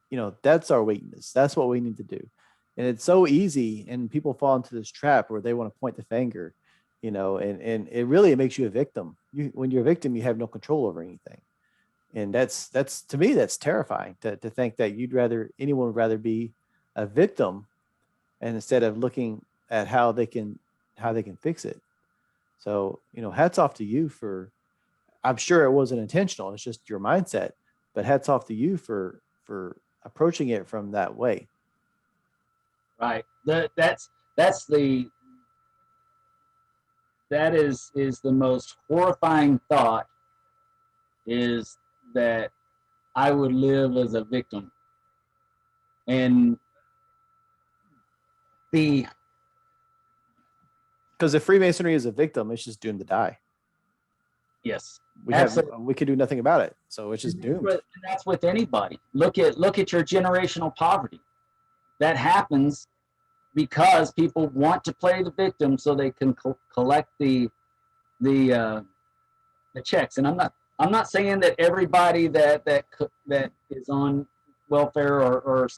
you know, that's our weakness. That's what we need to do. And it's so easy, and people fall into this trap where they want to point the finger, you know, and it really makes you a victim. When you're a victim, you have no control over anything. And that's to me, that's terrifying to think that anyone would rather be a victim, and instead of looking at how they can fix it. So, you know, hats off to you for, I'm sure it wasn't intentional. It's just your mindset, but hats off to you for approaching it from that way. Right. That is the most horrifying thought, is that I would live as a victim. And because if Freemasonry is a victim, it's just doomed to die. Yes, we could do nothing about it, so it's just doomed. And that's with anybody. Look at your generational poverty. That happens because people want to play the victim so they can collect the checks. And I'm not saying that everybody that is on welfare or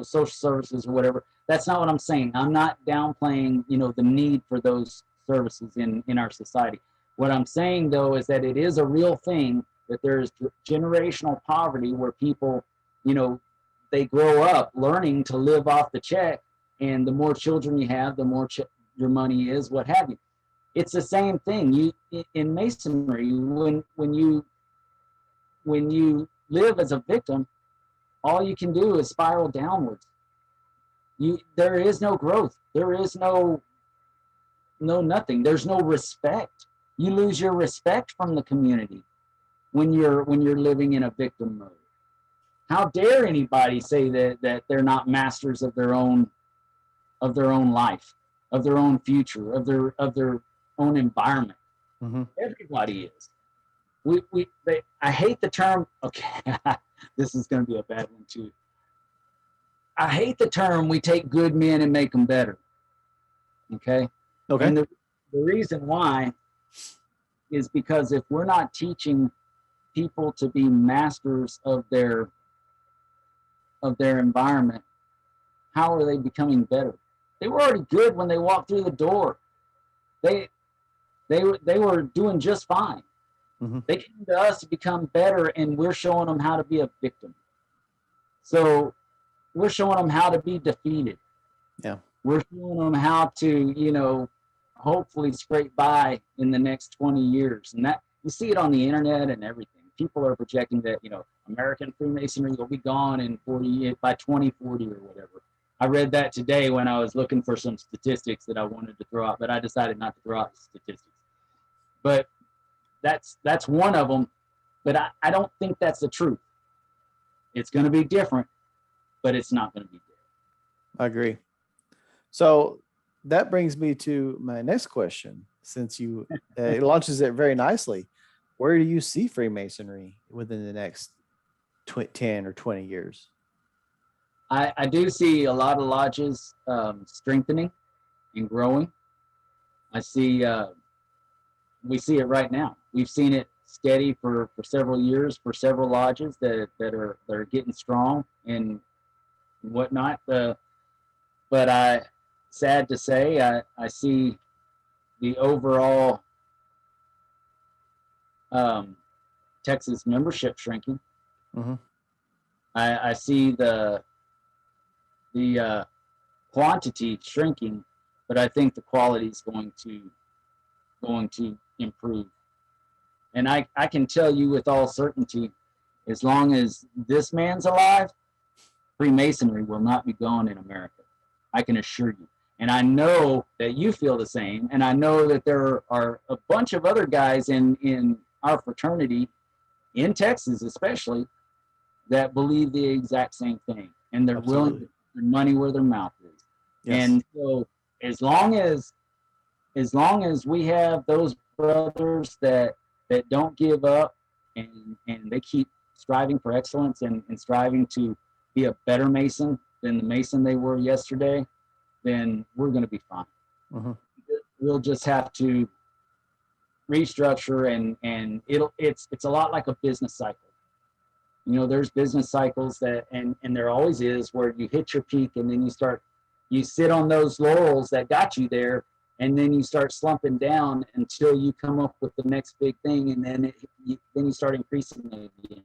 social services or whatever. That's not what I'm saying. I'm not downplaying the need for those services in our society. What I'm saying though is that it is a real thing that there's generational poverty where people they grow up learning to live off the check, and the more children you have, the more your money is, what have you. It's the same thing. In Masonry, when you live as a victim, all you can do is spiral downwards. There is no growth. There is no nothing. There's no respect. You lose your respect from the community when you're living in a victim mode. How dare anybody say that they're not masters of their own life, of their own future, of their own environment? Mm-hmm. Everybody is. I hate the term. Okay, this is going to be a bad one too. I hate the term "we take good men and make them better." Okay. Okay. And the reason why is because if we're not teaching people to be masters of their environment, how are they becoming better? They were already good when they walked through the door. They were doing just fine. Mm-hmm. They came to us to become better, and we're showing them how to be a victim. So we're showing them how to be defeated. Yeah. We're showing them how to, hopefully scrape by in the next 20 years. And that you see it on the internet and everything. People are projecting that, American Freemasonry will be gone in by 2040 or whatever. I read that today when I was looking for some statistics that I wanted to throw out, but I decided not to throw out the statistics. But that's one of them, but I don't think that's the truth. It's going to be different, but it's not going to be different. I agree. So that brings me to my next question, since you it launches it very nicely. Where do you see Freemasonry within the next 10 or 20 years? I do see a lot of lodges strengthening and growing. I see we see it right now. We've seen it steady for several years for several lodges that are getting strong and whatnot. But sad to say, I see the overall Texas membership shrinking. Mm-hmm. I see the quantity shrinking, but I think the quality is going to improve. And I can tell you with all certainty, as long as this man's alive, Freemasonry will not be gone in America. I can assure you. And I know that you feel the same. And I know that there are a bunch of other guys in our fraternity, in Texas especially, that believe the exact same thing. And they're Absolutely. willing to put their money where their mouth is. Yes. And so as long as we have those brothers that don't give up and they keep striving for excellence and striving to be a better Mason than the Mason they were yesterday, then we're going to be fine. Mm-hmm. We'll just have to restructure and it's a lot like a business cycle. There's business cycles that and there always is, where you hit your peak and then you sit on those laurels that got you there, and then you start slumping down until you come up with the next big thing, and then you start increasing it again.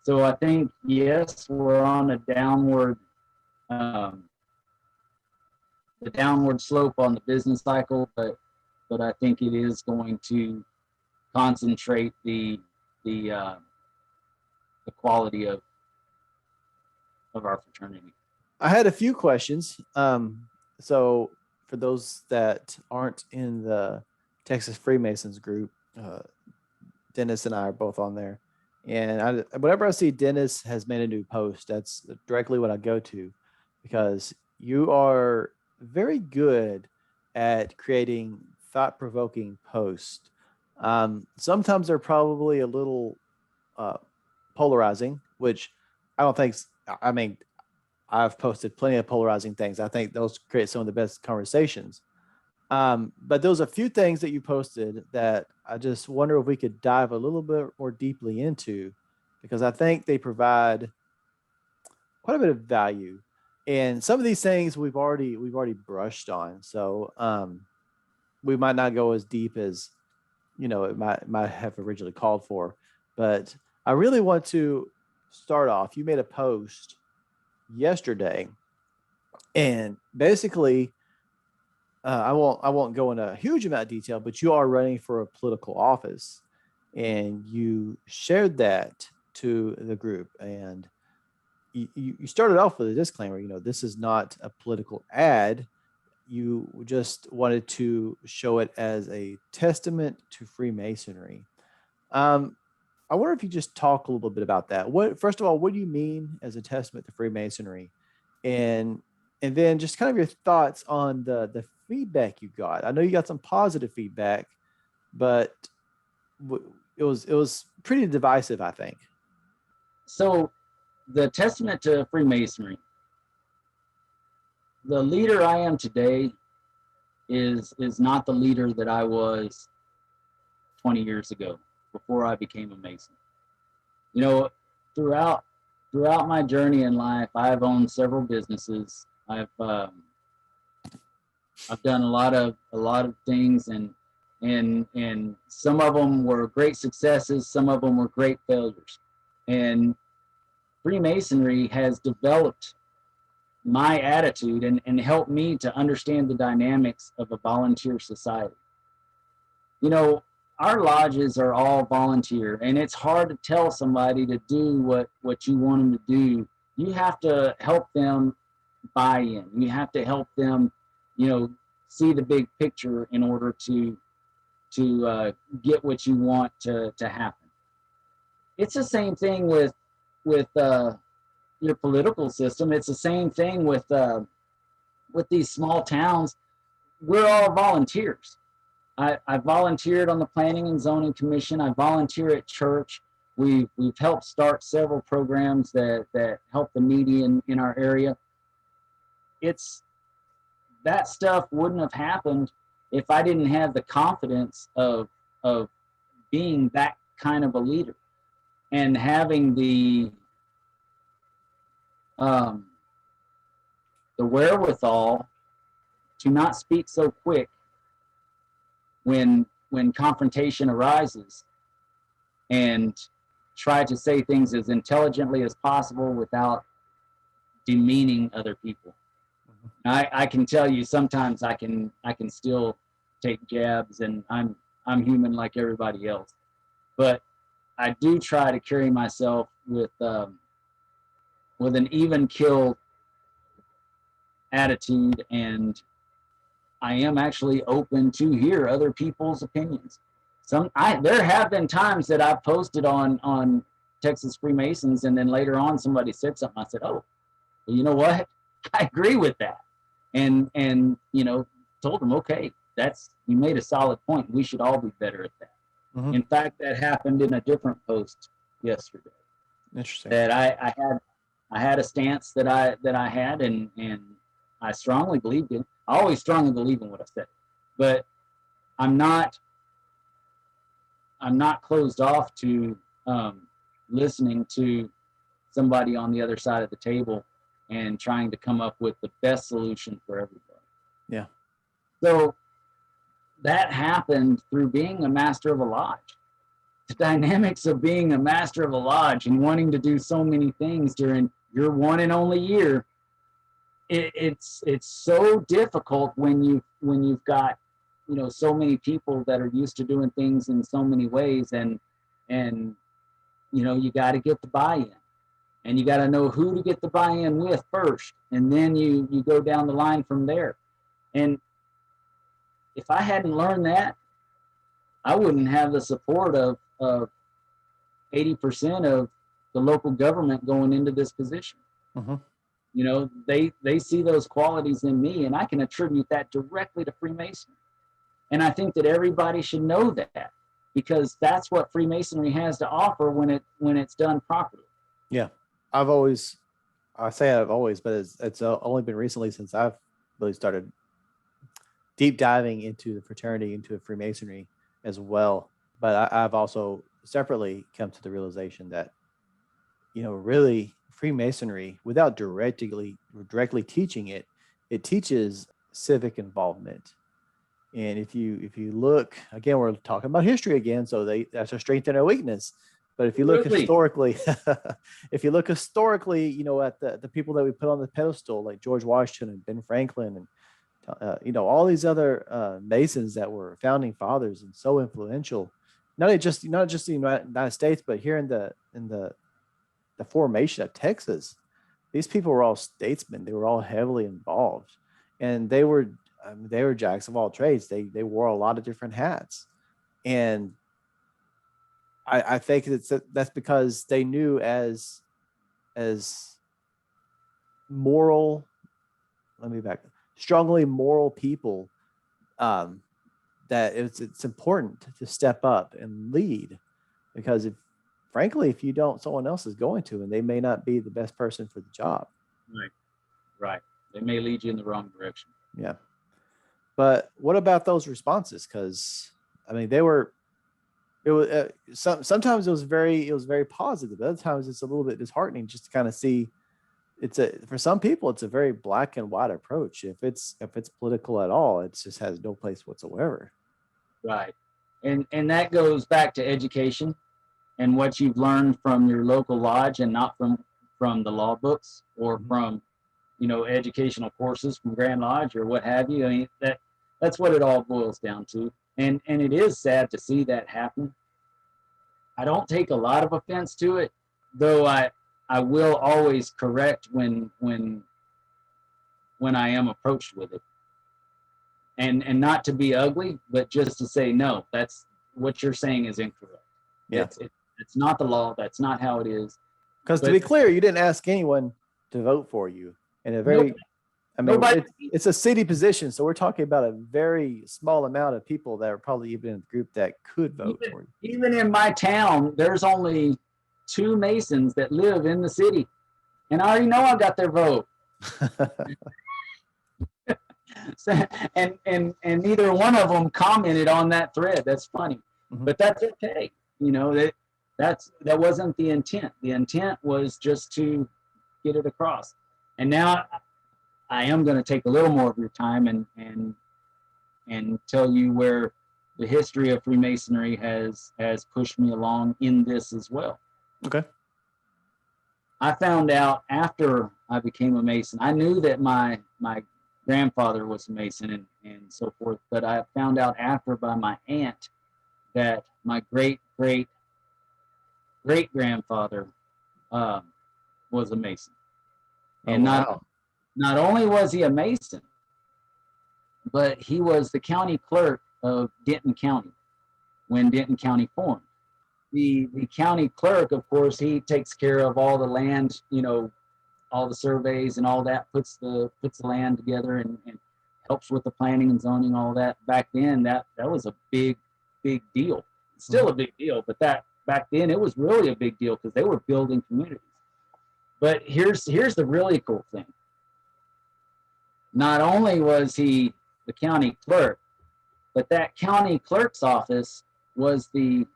So I think, yes, we're on a downward slope on the business cycle, but I think it is going to concentrate the quality of our fraternity. I had a few questions. So for those that aren't in the Texas Freemasons group, Dennis and I are both on there. And whenever I see Dennis has made a new post, that's directly what I go to, because you are very good at creating thought-provoking posts. Sometimes they're probably a little polarizing, which I don't think. I mean, I've posted plenty of polarizing things. I think those create some of the best conversations. But there's a few things that you posted that I just wonder if we could dive a little bit more deeply into, because I think they provide quite a bit of value. And some of these things we've already brushed on. So we might not go as deep as it might have originally called for. But I really want to start off. You made a post yesterday, and basically, I won't go into a huge amount of detail, but you are running for a political office, and you shared that to the group, and you started off with a disclaimer. This is not a political ad. You just wanted to show it as a testament to Freemasonry. Um, I wonder if you just talk a little bit about that. First of all, what do you mean as a testament to Freemasonry, and and then just kind of your thoughts on the feedback you got. I know you got some positive feedback, but it was pretty divisive, I think. So the testament to Freemasonry, the leader I am today is not the leader that I was 20 years ago before I became a Mason. You know, throughout throughout my journey in life, I've owned several businesses. I've done a lot of things, and some of them were great successes, some of them were great failures. And Freemasonry has developed my attitude and helped me to understand the dynamics of a volunteer society. You know, our lodges are all volunteer, and it's hard to tell somebody to do what you want them to do. You have to help them buy in. You have to help them, you know, see the big picture in order to get what you want to happen. It's the same thing with your political system. It's the same thing with these small towns. We're all volunteers. I volunteered on the Planning and Zoning Commission. I volunteer at church. We've helped start several programs that help the needy in our area. It's that stuff wouldn't have happened if I didn't have the confidence of being that kind of a leader and having um, the wherewithal to not speak so quick when confrontation arises, and try to say things as intelligently as possible without demeaning other people. I can tell you sometimes I can still take jabs, and I'm human like everybody else, but I do try to carry myself with an even kill attitude, and I am actually open to hear other people's opinions. There have been times that I've posted on Texas Freemasons, and then later on somebody said something. I said, "Oh, well, you know what? I agree with that," and told them, "Okay, you made a solid point. We should all be better at that." Mm-hmm. In fact, that happened in a different post yesterday. Interesting. That I had a stance that I had, and I strongly believed in. I always strongly believe in what I said, but I'm not closed off to listening to somebody on the other side of the table and trying to come up with the best solution for everybody. Yeah. So that happened through being a master of a lodge. The dynamics of being a master of a lodge and wanting to do so many things during your one and only year, it's so difficult when you've got so many people that are used to doing things in so many ways, and you got to get the buy-in, and you got to know who to get the buy-in with first, and then you go down the line from there. And if I hadn't learned that, I wouldn't have the support of 80% of the local government going into this position. Mm-hmm. They see those qualities in me, and I can attribute that directly to Freemasonry. And I think that everybody should know that, because that's what Freemasonry has to offer when it's done properly. Yeah. I've always, but it's only been recently since I've really started deep diving into the fraternity, into Freemasonry as well. But I've also separately come to the realization that, really Freemasonry, without directly teaching it, it teaches civic involvement. And if you look again, we're talking about history again, so that's a strength and a weakness. But if you look historically, if you look historically, at the people that we put on the pedestal, like George Washington and Ben Franklin, and all these other Masons that were founding fathers and so influential, not just the United States, but here in the formation of Texas, these people were all statesmen. They were all heavily involved, and they were jacks of all trades. They wore a lot of different hats, and I think that's because they knew as moral, strongly moral people, that it's important to step up and lead, because if you don't, someone else is going to, and they may not be the best person for the job. Right. They may lead you in the wrong direction. Yeah. But what about those responses? Because sometimes it was very positive. Other times it's a little bit disheartening just to kind of see. For some people, it's a very black and white approach. If it's political at all, it just has no place whatsoever. Right. And that goes back to education and what you've learned from your local lodge, and not from the law books or from educational courses from Grand Lodge or what have you. I mean, that's what it all boils down to. And it is sad to see that happen. I don't take a lot of offense to it, though I will always correct when I am approached with it. And not to be ugly, but just to say, no, that's what you're saying is incorrect. Yeah. It's not the law. That's not how it is. Because to be clear, you didn't ask anyone to vote for you. In a very, it's a city position, so we're talking about a very small amount of people that are probably even in the group that could vote for you. Even in my town, there's only 2 Masons that live in the city, and I already know I got their vote. and neither one of them commented on that thread. That's funny, but that's okay. That wasn't the intent. The intent was just to get it across. And now I am going to take a little more of your time and tell you where the history of Freemasonry has pushed me along in this as well. Okay. I found out after I became a Mason. I knew that my grandfather was a Mason and so forth, but I found out after by my aunt that my great grandfather was a Mason. And not only was he a Mason, but he was the county clerk of Denton County when Denton County formed. The county clerk, of course, he takes care of all the land, all the surveys and all that, puts the land together and helps with the planning and zoning, all that. Back then, that was a big deal. It's still a big deal, but back then it was really a big deal because they were building communities. But here's the really cool thing. Not only was he the county clerk, but that county clerk's office was the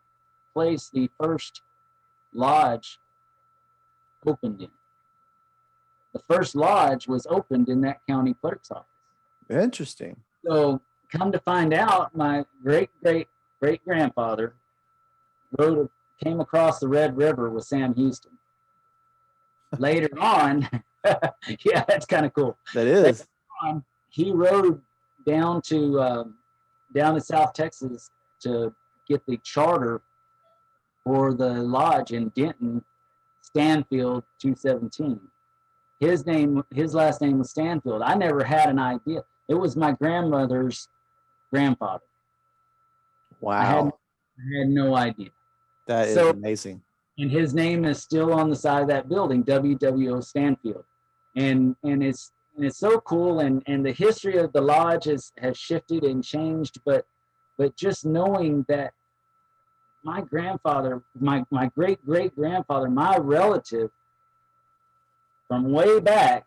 place the first lodge opened in. The first lodge was opened in that county clerk's office. Interesting. So come to find out, my great grandfather came across the Red River with Sam Houston. Later on, yeah, that's kind of cool. That is. Later on, he rode down to South Texas to get the charter for the lodge in Denton, Stanfield 217. His last name was Stanfield. I never had an idea. It was my grandmother's grandfather. Wow. I had no idea. That is amazing. And his name is still on the side of that building, WWO Stanfield. And it's so cool. And the history of the lodge has shifted and changed, but just knowing that my grandfather, my great-great-grandfather, my relative from way back,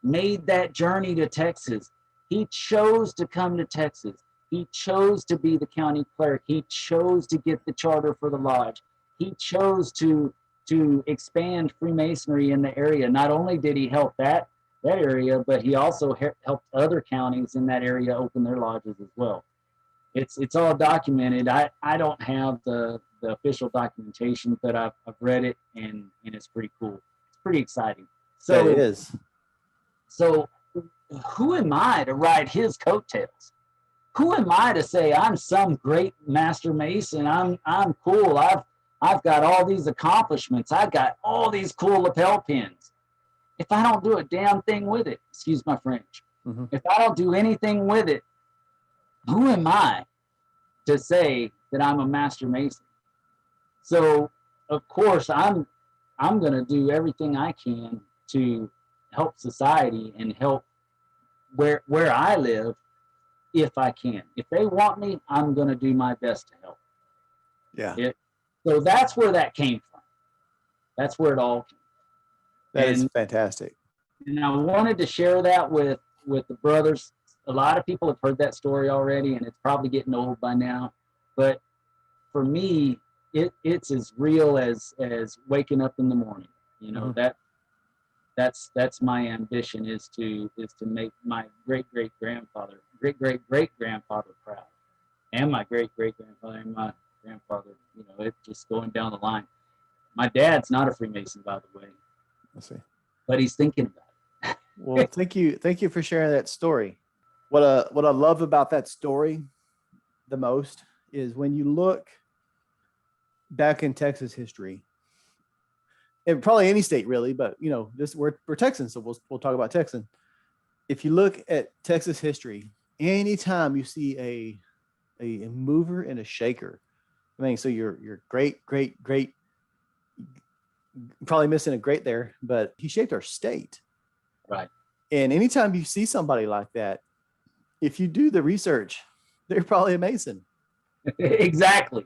made that journey to Texas. He chose to come to Texas. He chose to be the county clerk. He chose to get the charter for the lodge. He chose to to expand Freemasonry in the area. Not only did he help that area, but he also helped other counties in that area open their lodges as well. It's all documented. I don't have the official documentation, but I've read it, and it's pretty cool. It's pretty exciting. So it is. So who am I to ride his coattails? Who am I to say I'm some great master mason? I'm cool. I've got all these accomplishments. I got all these cool lapel pins. If I don't do a damn thing with it, excuse my French, if I don't do anything with it, who am I to say that I'm a master mason? So of course I'm going to do everything I can to help society and help where I live if I can. If they want me, I'm going to do my best to help. Yeah. So that's where that came from. That's where it all came from. That is fantastic. And I wanted to share that with the brothers. A lot of people have heard that story already, and it's probably getting old by now. But for me, it's as real as waking up in the morning. You know, that's my ambition, is to make my great grandfather proud, and my great grandfather and my grandfather. You know, it's just going down the line. My dad's not a Freemason, by the way. I see. But he's thinking about it. Well, thank you for sharing that story. What I love about that story the most is when you look back in Texas history, and probably any state really, but you know, we're Texans, so we'll talk about Texan. If you look at Texas history, anytime you see a mover and a shaker, I mean, so your great, probably missing a great there, but he shaped our state. Right. And anytime you see somebody like that, if you do the research, they're probably a Mason. Exactly.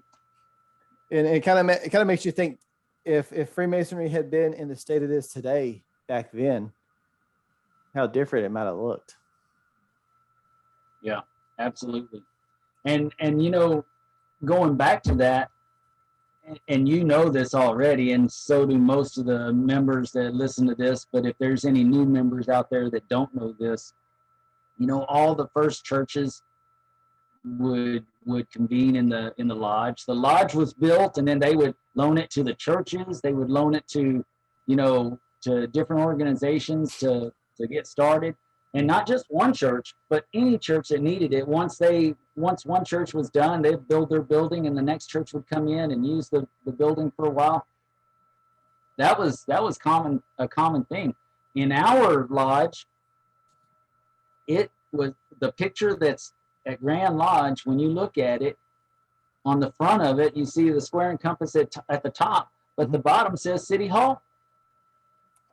And it kind of makes you think, if Freemasonry had been in the state it is today back then, how different it might have looked. Yeah, absolutely. And you know, going back to that, and you know this already, and so do most of the members that listen to this, but if there's any new members out there that don't know this, you know, all the first churches would convene in the lodge. The lodge was built, and then they would loan it to the churches. They would loan it to, you know, to different organizations to get started. And not just one church, but any church that needed it. Once one church was done, they'd build their building, and the next church would come in and use the building for a while. That was a common thing. In our lodge, it was the picture that's at Grand Lodge. When you look at it, on the front of it, you see the square and compass at the top, but the bottom says City Hall.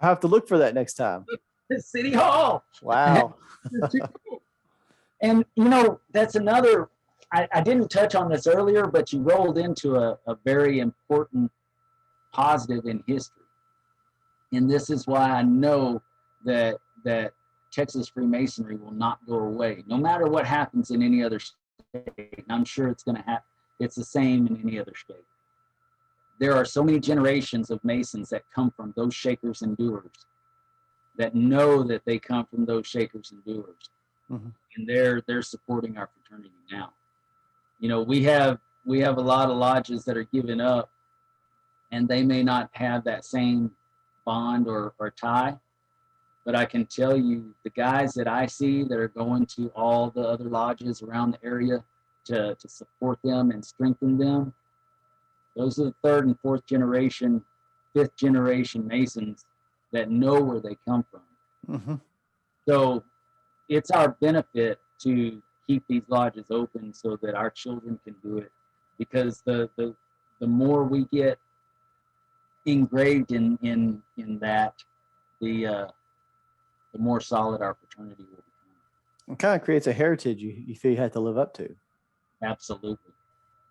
I have to look for that next time. City Hall. Wow. And you know, that's another, I didn't touch on this earlier, but you rolled into a very important positive in history. And this is why I know that Texas Freemasonry will not go away, no matter what happens in any other state. And I'm sure it's going to happen. It's the same in any other state. There are so many generations of Masons that come from those shakers and doers, that know that they come from those shakers and doers. And they're supporting our fraternity now. You know, we have a lot of lodges that are giving up, and they may not have that same bond or tie. But I can tell you, the guys that I see that are going to all the other lodges around the area to support them and strengthen them, those are the third and fourth generation, fifth generation Masons that know where they come from. So it's our benefit to keep these lodges open so that our children can do it, because the more we get engraved in that, the more solid our fraternity will become. It kind of creates a heritage you feel you have to live up to. Absolutely.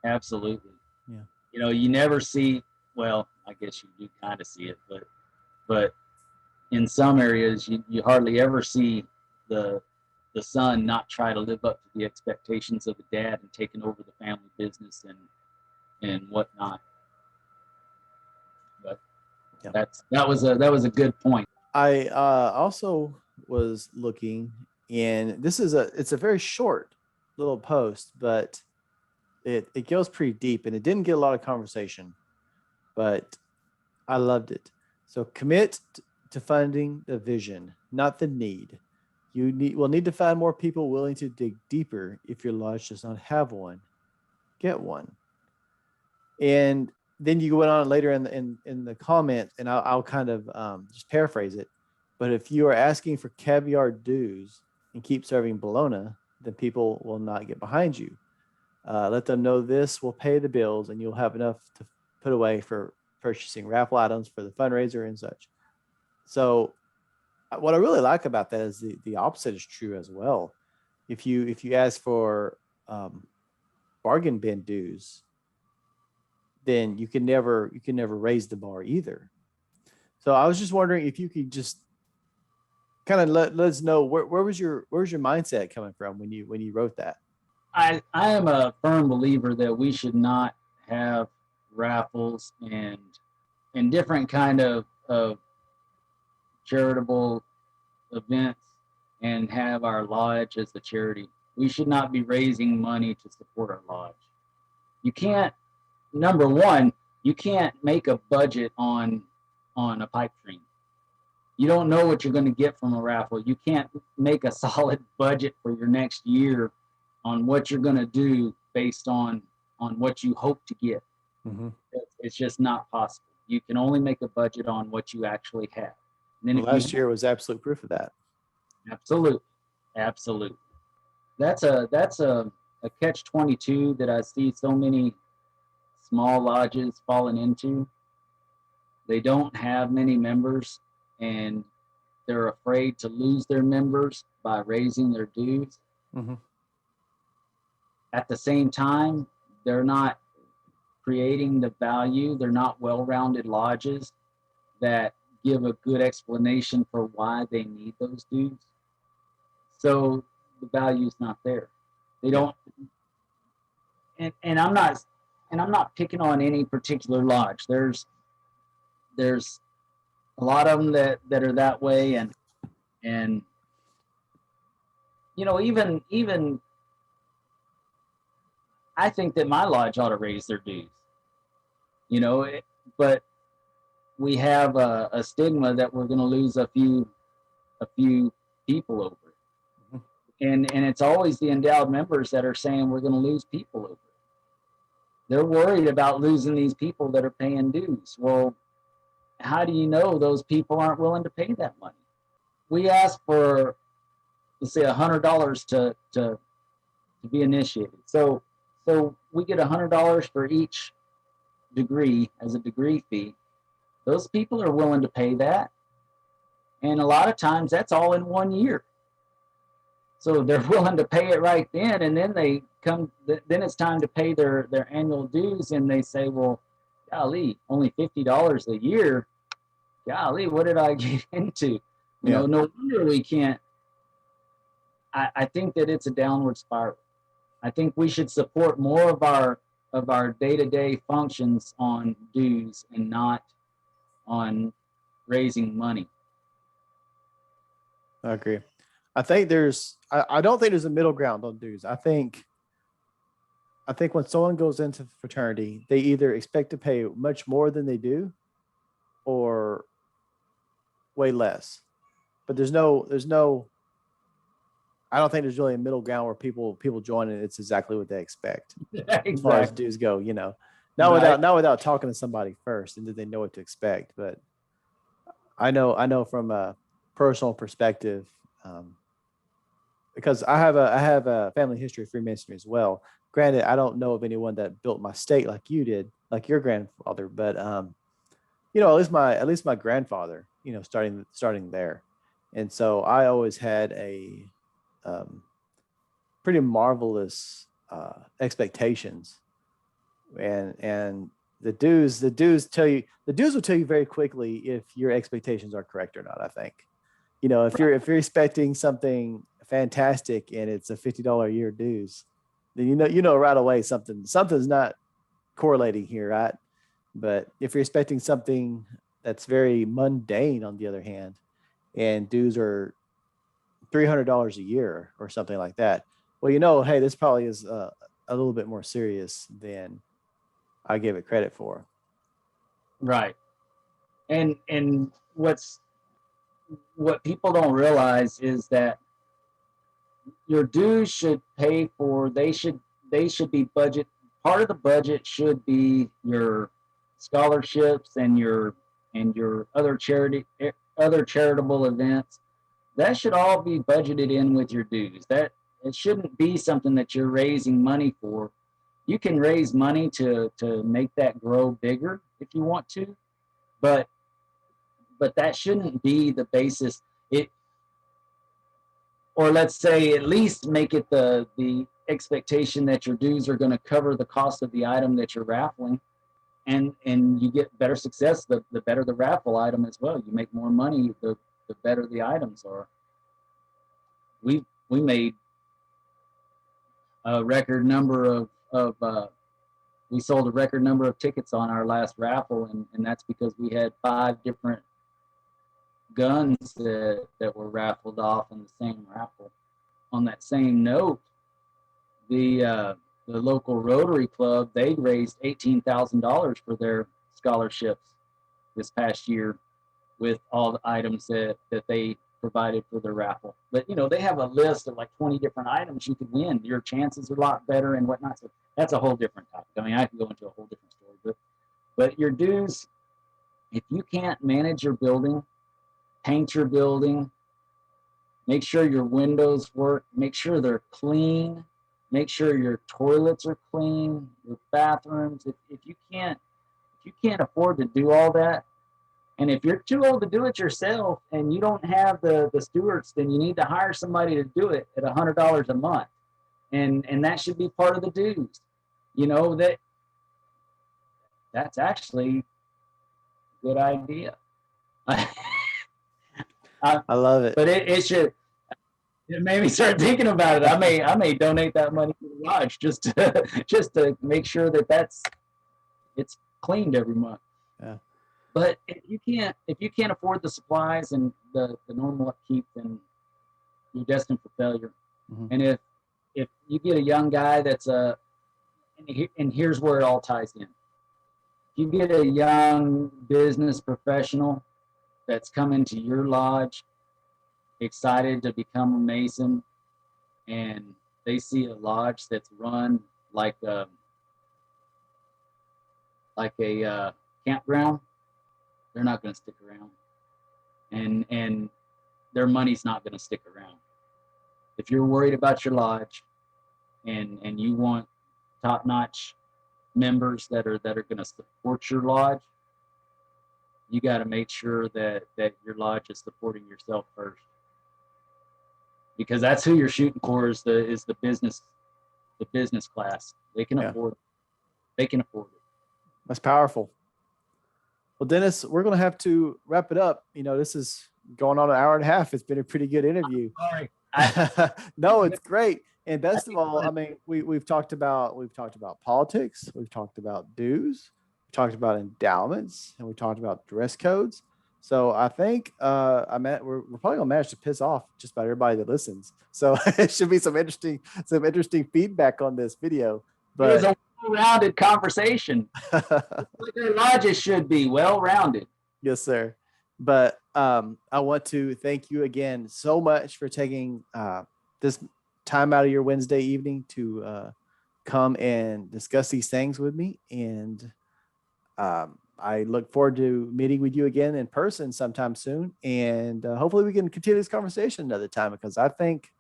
Yeah. You know, you never see, well, I guess you do kind of see it, but in some areas you hardly ever see the son not try to live up to the expectations of the dad and taking over the family business and whatnot. But Yeah. That was a good point. I also was looking, and it's a very short little post, but it goes pretty deep, and it didn't get a lot of conversation, but I loved it. So commit to funding the vision, not the need. Will need to find more people willing to dig deeper. If your lodge does not have one, get one. And then you went on later in the comment, and I'll kind of just paraphrase it. But if you are asking for caviar dues and keep serving bologna, then people will not get behind you. Let them know this will pay the bills, and you'll have enough to put away for purchasing raffle items for the fundraiser and such. So, what I really like about that is the opposite is true as well. If you ask for bargain bin dues, then you can never raise the bar either. So I was just wondering if you could just kind of let us know where was your mindset coming from when you wrote that. I am a firm believer that we should not have raffles and different kind of charitable events and have our lodge as a charity. We should not be raising money to support our lodge. You can't, number one, you can't make a budget on a pipe dream. You don't know what you're going to get from a raffle. You can't make a solid budget for your next year on what you're going to do based on what you hope to get. Mm-hmm. It's just not possible. You can only make a budget on what you actually have. And then well, last year was absolute proof of that. Absolutely. That's a catch-22 that I see so many small lodges falling into. They don't have many members, and they're afraid to lose their members by raising their dues. Mm-hmm. At the same time, they're not creating the value. They're not well-rounded lodges that give a good explanation for why they need those dues. So the value is not there. They don't, and I'm not picking on any particular lodge. There's a lot of them that are that way, and even I think that my lodge ought to raise their dues. But we have a stigma that we're going to lose a few people over it. And it's always the endowed members that are saying we're going to lose people over it. They're worried about losing these people that are paying dues. Well, how do you know those people aren't willing to pay that money? We ask for, let's say, $100 to be initiated. So we get $100 for each degree as a degree fee. Those people are willing to pay that. And a lot of times that's all in 1 year. So they're willing to pay it right then, and then then it's time to pay their annual dues, and they say, well, golly, only $50 a year. Golly, what did I get into? No wonder we can't. I think that it's a downward spiral. I think we should support more of our day-to-day functions on dues and not on raising money. I agree. I think I don't think there's a middle ground on dues. I think when someone goes into fraternity, they either expect to pay much more than they do or way less. But there's no I don't think there's really a middle ground where people join and it's exactly what they expect. Exactly. As far as dues go, not without talking to somebody first and then they know what to expect. But I know from a personal perspective, because I have a family history of Freemasonry as well. Granted, I don't know of anyone that built my stake like you did, like your grandfather, but at least my grandfather, starting there. And so I always had a pretty marvelous expectations, and the dues will tell you very quickly if your expectations are correct or not. I think, if you're expecting something fantastic and it's a $50 a year dues, then you know right away something's not correlating here, right? But if you're expecting something that's very mundane on the other hand, and dues are $300 a year or something like that. Well, hey, this probably is a little bit more serious than I give it credit for. Right. And what people don't realize is that your dues should pay for, they should be budget. Part of the budget should be your scholarships and your other charitable events. That should all be budgeted in with your dues. That it shouldn't be something that you're raising money for. You can raise money to make that grow bigger if you want to, but that shouldn't be the basis. Or let's say at least make it the expectation that your dues are going to cover the cost of the item that you're raffling, and you get better success the better the raffle item as well. You make more money the better the items are. We made a record number of we sold a record number of tickets on our last raffle, and that's because we had 5 different guns that were raffled off in the same raffle. On that same note, the local Rotary Club, they raised $18,000 for their scholarships this past year with all the items that they provided for their raffle. But they have a list of like 20 different items you could win. Your chances are a lot better and whatnot. So that's a whole different topic. I mean, I can go into a whole different story, but your dues, if you can't manage your building, paint your building, make sure your windows work, make sure they're clean, make sure your toilets are clean, your bathrooms. If you can't afford to do all that, and if you're too old to do it yourself and you don't have the stewards, then you need to hire somebody to do it at $100 a month, and that should be part of the dues. That's actually a good idea. I love it. But it should. It made me start thinking about it. I may donate that money to the lodge just to make sure that it's cleaned every month. Yeah. But if you can't afford the supplies and the normal upkeep, then you're destined for failure. Mm-hmm. And if you get a young guy that's and here's where it all ties in. If you get a young business professional that's coming to your lodge, excited to become a Mason, and they see a lodge that's run like a campground, they're not going to stick around, and their money's not going to stick around. If you're worried about your lodge, and you want top-notch members that are going to support your lodge, you got to make sure that your lodge is supporting yourself first, because that's who you're shooting for is the business class. They can afford it. They can afford it. That's powerful. Well, Dennis, we're going to have to wrap it up. This is going on an hour and a half. It's been a pretty good interview. Sorry. No, it's great. And best of all, I mean, we've talked about politics. We've talked about dues. We talked about endowments, and we talked about dress codes. So I think we're probably gonna manage to piss off just about everybody that listens. So it should be some interesting feedback on this video. But it was a well-rounded conversation. Like their lodges should be well-rounded. Yes, sir. But I want to thank you again so much for taking this time out of your Wednesday evening to come and discuss these things with me. And I look forward to meeting with you again in person sometime soon. And hopefully we can continue this conversation another time, because I think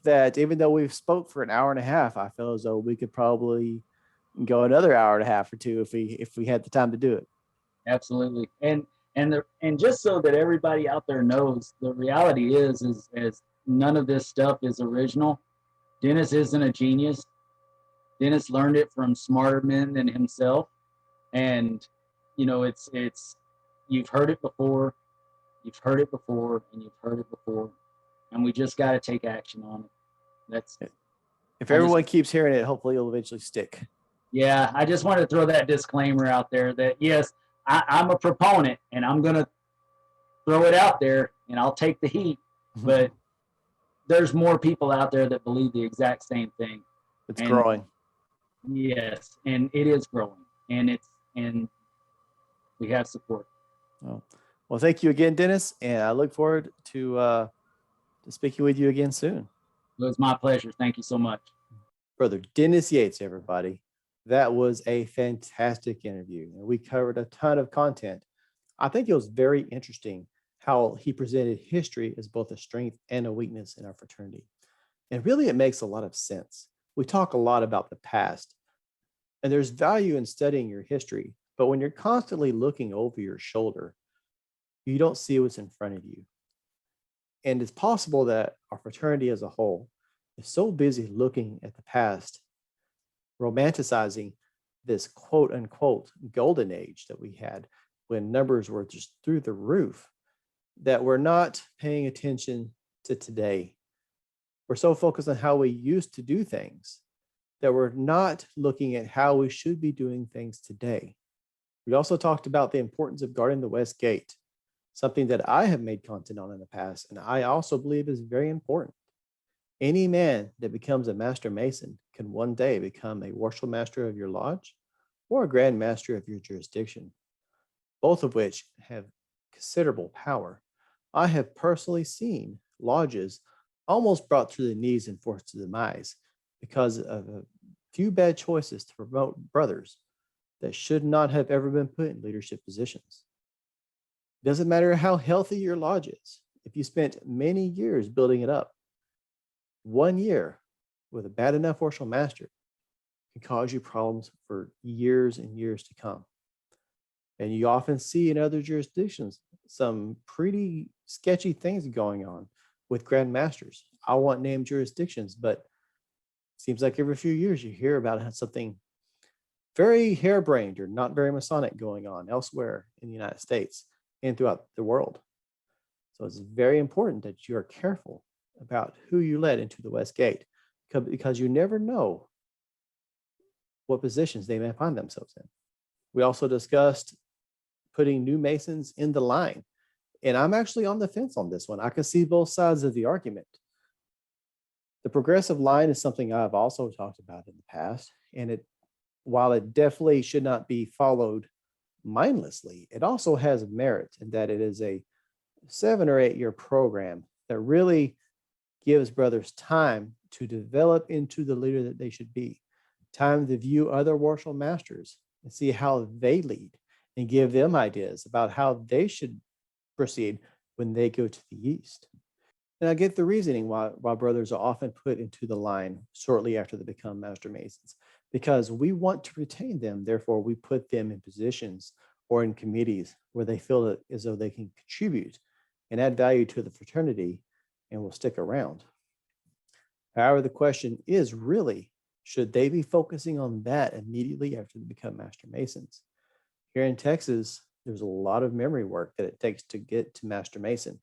that even though we've spoke for an hour and a half, I feel as though we could probably go another hour and a half or two if we had the time to do it. Absolutely. And just so that everybody out there knows, the reality is none of this stuff is original. Dennis isn't a genius. Dennis learned it from smarter men than himself. And, it's you've heard it before, and you've heard it before, and we just got to take action on it. If everyone keeps hearing it, hopefully it'll eventually stick. Yeah, I just wanted to throw that disclaimer out there that, yes, I'm a proponent, and I'm going to throw it out there, and I'll take the heat. But there's more people out there that believe the exact same thing. It's And growing. yes, and it is growing, and we have support. Oh. Well, thank you again, Dennis, and I look forward to speaking with you again soon. It was my pleasure. Thank you so much. Brother Dennis Yates, everybody. That was a fantastic interview, and we covered a ton of content. I think it was very interesting how he presented history as both a strength and a weakness in our fraternity. And really, it makes a lot of sense. We talk a lot about the past, and there's value in studying your history, but when you're constantly looking over your shoulder, you don't see what's in front of you. And it's possible that our fraternity as a whole is so busy looking at the past, romanticizing this quote unquote golden age that we had when numbers were just through the roof, that we're not paying attention to today. We're so focused on how we used to do things that we're not looking at how we should be doing things today. We also talked about the importance of guarding the West Gate, something that I have made content on in the past, and I also believe is very important. Any man that becomes a master mason can one day become a worship master of your lodge or a grand master of your jurisdiction, both of which have considerable power. I have personally seen lodges almost brought to the knees and forced to demise because of a few bad choices to promote brothers that should not have ever been put in leadership positions. It doesn't matter how healthy your lodge is. If you spent many years building it up, 1 year with a bad enough worship master can cause you problems for years and years to come. And you often see in other jurisdictions some pretty sketchy things going on with grand masters. I won't name jurisdictions, but it seems like every few years you hear about something very harebrained or not very Masonic going on elsewhere in the United States and throughout the world. So it's very important that you are careful about who you let into the West Gate, because you never know what positions they may find themselves in. We also discussed putting new Masons in the line. And I'm actually on the fence on this one. I can see both sides of the argument. The progressive line is something I've also talked about in the past. And while it definitely should not be followed mindlessly, it also has merit in that it is a 7 or 8 year program that really gives brothers time to develop into the leader that they should be, time to view other worship masters and see how they lead and give them ideas about how they should proceed when they go to the East. And I get the reasoning why brothers are often put into the line shortly after they become Master Masons, because we want to retain them. Therefore, we put them in positions or in committees where they feel that as though they can contribute and add value to the fraternity and will stick around. However, the question is really, should they be focusing on that immediately after they become Master Masons? Here in Texas, there's a lot of memory work that it takes to get to Master Mason.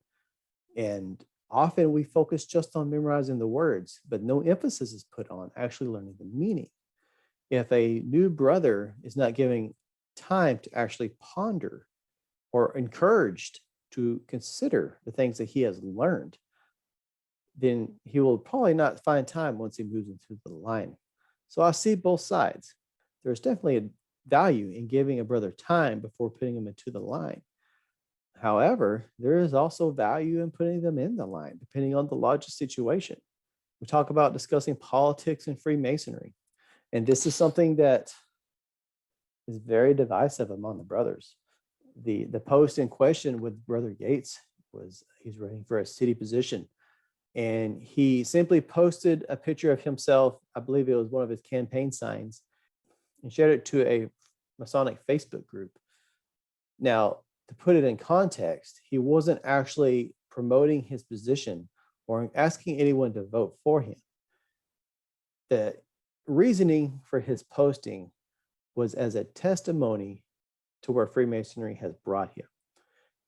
And often we focus just on memorizing the words, but no emphasis is put on actually learning the meaning. If a new brother is not giving time to actually ponder or encouraged to consider the things that he has learned, then he will probably not find time once he moves into the line. So I see both sides. There's definitely a value in giving a brother time before putting him into the line. However, there is also value in putting them in the line, depending on the lodge's situation. We talk about discussing politics and Freemasonry, and this is something that is very divisive among the brothers. The post in question with Brother Yates was he's running for a city position, and he simply posted a picture of himself. I believe it was one of his campaign signs, and shared it to a Masonic Facebook group. Now, to put it in context, he wasn't actually promoting his position or asking anyone to vote for him. The reasoning for his posting was as a testimony to where Freemasonry has brought him.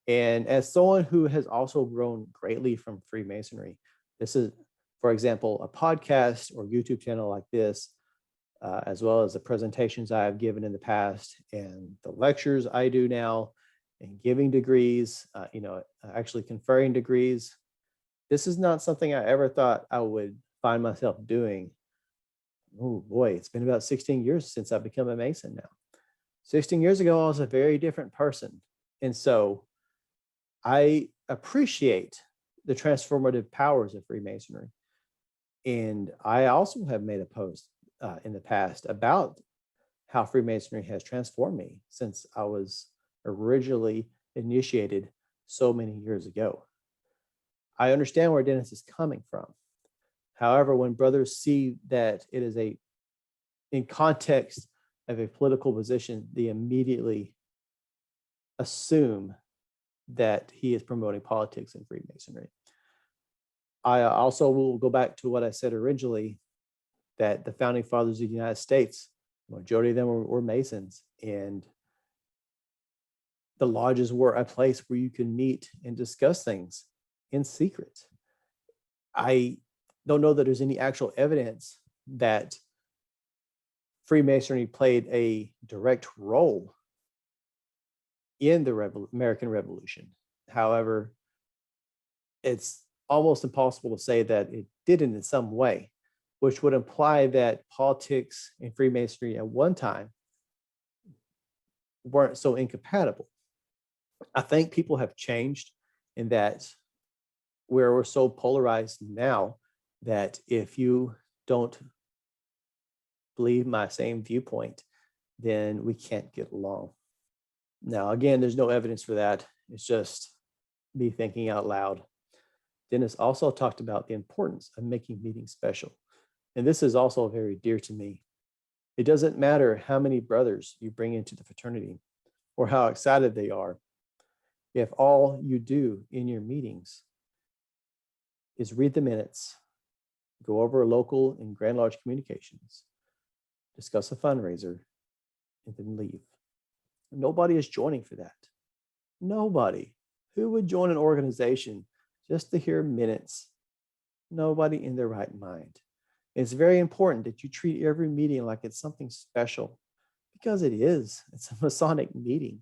And as someone who has also grown greatly from Freemasonry, this is, for example, a podcast or YouTube channel like this as well as the presentations I have given in the past and the lectures I do now and giving degrees, actually conferring degrees. This is not something I ever thought I would find myself doing. Oh boy, it's been about 16 years since I've become a Mason now. 16 years ago, I was a very different person. And so I appreciate the transformative powers of Freemasonry. And I also have made a post in the past about how Freemasonry has transformed me since I was originally initiated so many years ago. I understand where Dennis is coming from. However, when brothers see that it is in context of a political position, they immediately assume that he is promoting politics in Freemasonry. I also will go back to what I said originally, that the founding fathers of the United States, the majority of them were Masons, and the lodges were a place where you can meet and discuss things in secret. I don't know that there's any actual evidence that Freemasonry played a direct role in the American Revolution. However, it's almost impossible to say that it didn't in some way, which would imply that politics and Freemasonry at one time weren't so incompatible. I think people have changed in that where we're so polarized now that if you don't believe my same viewpoint, then we can't get along. Now, again, there's no evidence for that. It's just me thinking out loud. Dennis also talked about the importance of making meetings special. And this is also very dear to me. It doesn't matter how many brothers you bring into the fraternity or how excited they are, if all you do in your meetings is read the minutes, go over local and Grand Lodge communications, discuss a fundraiser, and then leave. Nobody is joining for that. Nobody. Who would join an organization just to hear minutes? Nobody in their right mind. It's very important that you treat every meeting like it's something special, because it is. It's a Masonic meeting.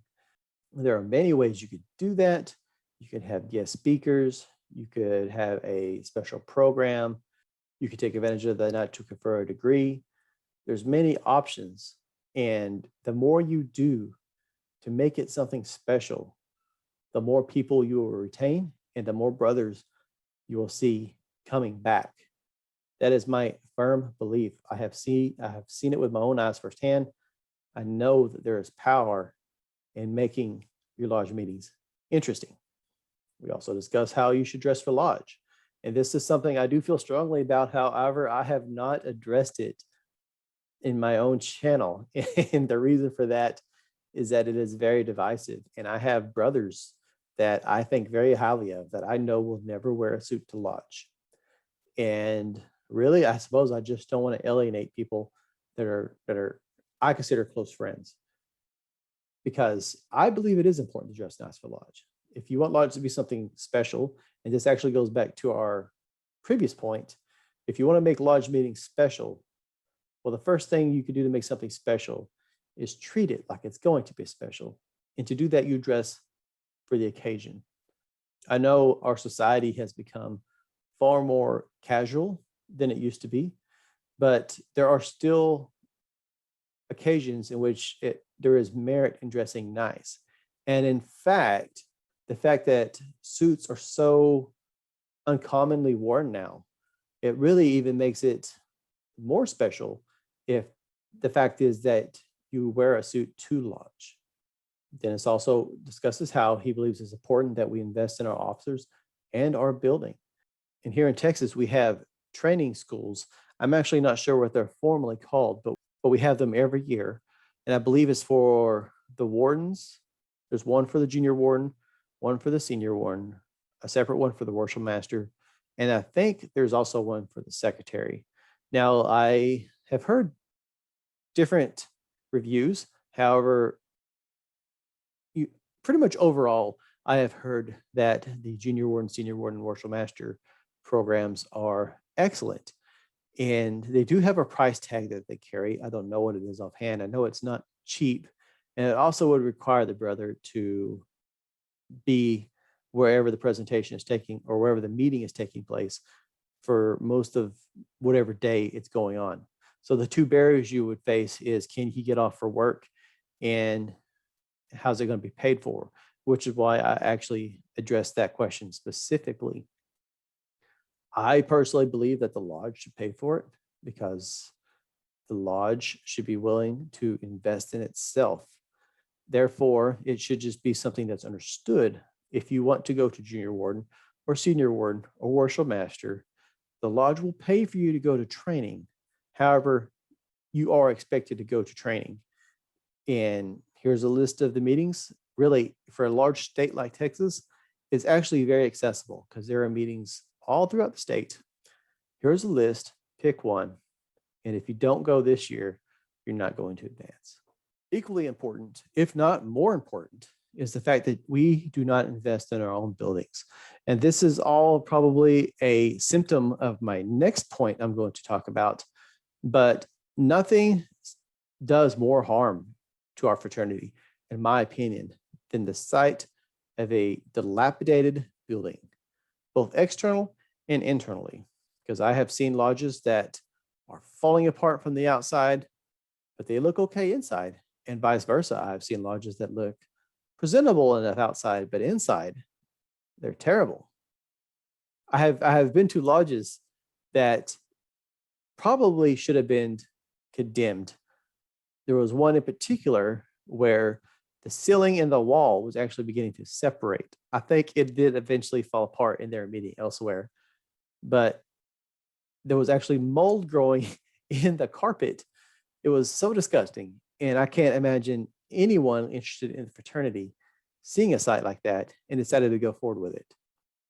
There are many ways you could do that. You could have guest speakers. You could have a special program. You could take advantage of the night to confer a degree. There's many options. And the more you do to make it something special, the more people you will retain and the more brothers you will see coming back. That is my firm belief. I have seen it with my own eyes firsthand. I know that there is power in making your lodge meetings interesting. We also discuss how you should dress for lodge. And this is something I do feel strongly about. However, I have not addressed it in my own channel. And the reason for that is that it is very divisive. And I have brothers that I think very highly of that I know will never wear a suit to lodge. And really, I suppose I just don't want to alienate people that are I consider close friends, because I believe it is important to dress nice for lodge. If you want lodge to be something special, and this actually goes back to our previous point, if you want to make lodge meetings special, well, the first thing you could do to make something special is treat it like it's going to be special. And to do that, you dress for the occasion. I know our society has become far more casual than it used to be, but there are still occasions in which there is merit in dressing nice. And in fact, the fact that suits are so uncommonly worn now, it really even makes it more special if the fact is that you wear a suit to lodge. Dennis also discusses how he believes it's important that we invest in our officers and our building. And here in Texas, we have training schools. I'm actually not sure what they're formally called, but we have them every year. And I believe it's for the wardens. There's one for the junior warden, one for the senior warden, a separate one for the worship master. And I think there's also one for the secretary. Now, I have heard different reviews. However, pretty much overall, I have heard that the junior warden, senior warden, worship master programs are excellent. And they do have a price tag that they carry. I don't know what it is offhand. I know it's not cheap. And it also would require the brother to be wherever the presentation is taking or wherever the meeting is taking place for most of whatever day it's going on. So the two barriers you would face is, can he get off for work, and how's it going to be paid for? Which is why I actually addressed that question specifically. I personally believe that the lodge should pay for it, because the lodge should be willing to invest in itself. Therefore, it should just be something that's understood. If you want to go to junior warden or senior warden or worship master, the lodge will pay for you to go to training. However, you are expected to go to training. And here's a list of the meetings. Really, for a large state like Texas, it's actually very accessible because there are meetings all throughout the state. Here's a list, pick one. And if you don't go this year, you're not going to advance. Equally important, if not more important, is the fact that we do not invest in our own buildings. And this is all probably a symptom of my next point I'm going to talk about, but nothing does more harm to our fraternity, in my opinion, than the sight of a dilapidated building, both external and internally, because I have seen lodges that are falling apart from the outside, but they look okay inside, and vice versa. I've seen lodges that look presentable enough outside, but inside they're terrible. I have been to lodges that probably should have been condemned. There was one in particular where the ceiling and the wall was actually beginning to separate. I think it did eventually fall apart in their meeting elsewhere, but there was actually mold growing in the carpet. It was so disgusting. And I can't imagine anyone interested in the fraternity seeing a site like that and decided to go forward with it.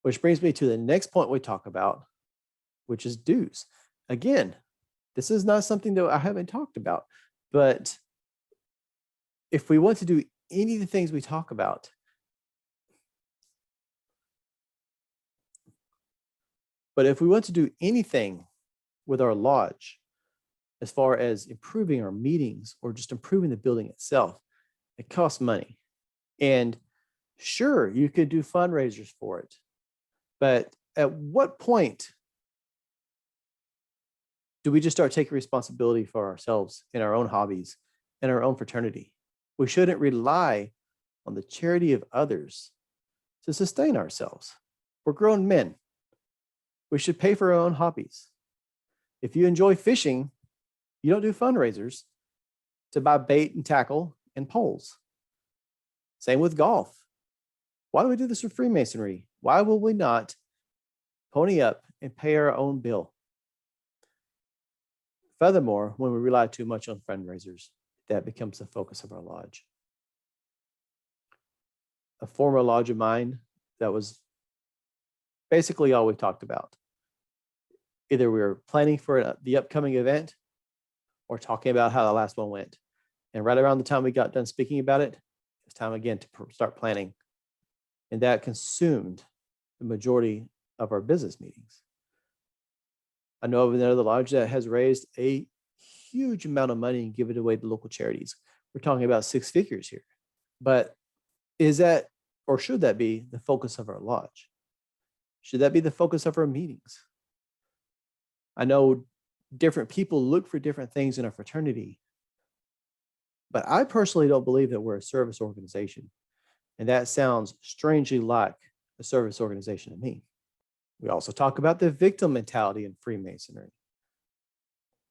Which brings me to the next point we talk about, which is dues. Again, this is not something that I haven't talked about, but if we want to do any of the things we talk about, if we want to do anything with our lodge, as far as improving our meetings or just improving the building itself, it costs money. And sure, you could do fundraisers for it, but at what point do we just start taking responsibility for ourselves in our own hobbies and our own fraternity? We shouldn't rely on the charity of others to sustain ourselves. We're grown men. We should pay for our own hobbies. If you enjoy fishing, you don't do fundraisers to buy bait and tackle and poles. Same with golf. Why do we do this with Freemasonry? Why will we not pony up and pay our own bill? Furthermore, when we rely too much on fundraisers, that becomes the focus of our lodge. A former lodge of mine, that was basically all we talked about. Either we were planning for the upcoming event or talking about how the last one went. And right around the time we got done speaking about it, it's time again to start planning. And that consumed the majority of our business meetings. I know of another lodge that has raised a huge amount of money and given it away to local charities. We're talking about 6 figures here. But is that, or should that be, the focus of our lodge? Should that be the focus of our meetings? I know different people look for different things in our fraternity, but I personally don't believe that we're a service organization. And that sounds strangely like a service organization to me. We also talk about the victim mentality in Freemasonry.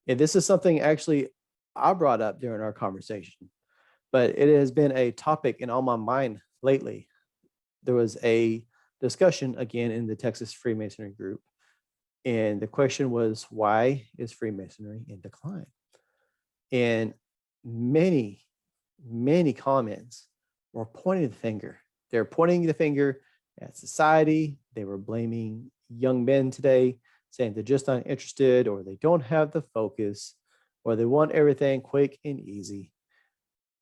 And this is something actually I brought up during our conversation, but it has been a topic in on my mind lately. There was a discussion again in the Texas Freemasonry group, and the question was, why is Freemasonry in decline? And many comments were pointing the finger. They're pointing the finger at society. They were blaming young men today, saying they're just not interested, or they don't have the focus, or they want everything quick and easy.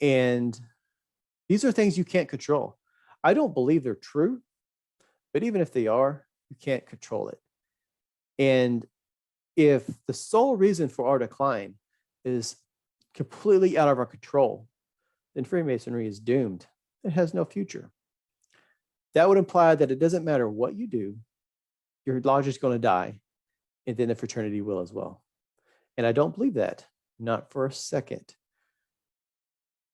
And these are things you can't control. I don't believe they're true, but even if they are, you can't control it. And If the sole reason for our decline is completely out of our control, then Freemasonry is doomed. It has no future. That would imply that it doesn't matter what you do, your lodge is going to die, and then the fraternity will as well. And I don't believe that, not for a second.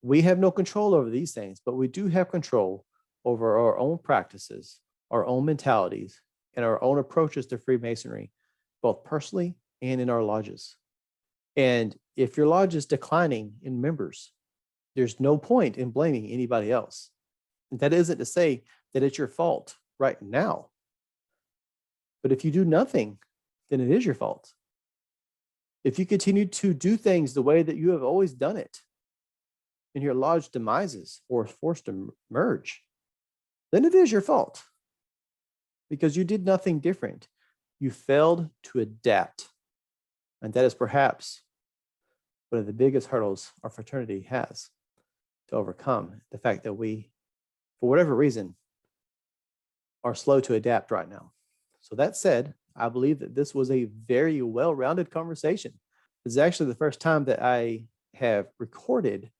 We have no control over these things, but we do have control over our own practices, our own mentalities, and our own approaches to Freemasonry, both personally and in our lodges. And if your lodge is declining in members, there's no point in blaming anybody else. And that isn't to say that it's your fault right now. But if you do nothing, then it is your fault. If you continue to do things the way that you have always done it, and your lodge demises or is forced to merge, then it is your fault because you did nothing different. You failed to adapt. And that is perhaps one of the biggest hurdles our fraternity has to overcome, the fact that we, for whatever reason, are slow to adapt right now. So that said, I believe that this was a very well-rounded conversation. This is actually the first time that I have recorded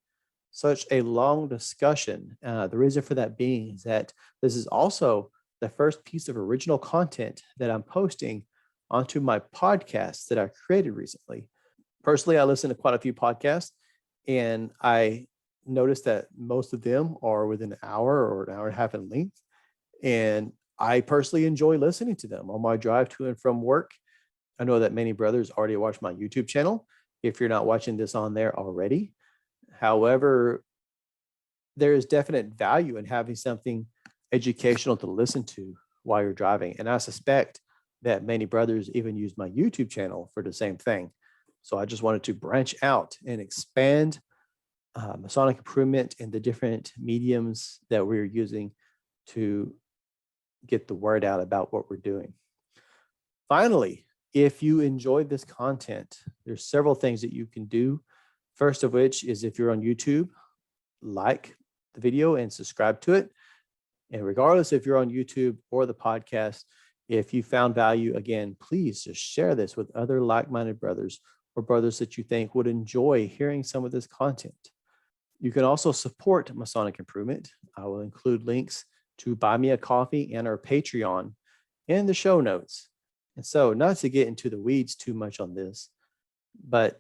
such a long discussion. The reason for that being is that this is also the first piece of original content that I'm posting onto my podcast that I created recently. Personally, I listen to quite a few podcasts, and I noticed that most of them are within an hour or an hour and a half in length. And I personally enjoy listening to them on my drive to and from work. I know that many brothers already watch my YouTube channel, if you're not watching this on there already. However, there is definite value in having something educational to listen to while you're driving. And I suspect that many brothers even use my YouTube channel for the same thing. So I just wanted to branch out and expand Masonic improvement in the different mediums that we're using to get the word out about what we're doing. Finally, if you enjoyed this content, there's several things that you can do. First of which is, if you're on YouTube, like the video and subscribe to it. And regardless if you're on YouTube or the podcast, if you found value, again, please just share this with other like-minded brothers or brothers that you think would enjoy hearing some of this content. You can also support Masonic Improvement. I will include links to Buy Me a Coffee and our Patreon in the show notes. And so, not to get into the weeds too much on this, but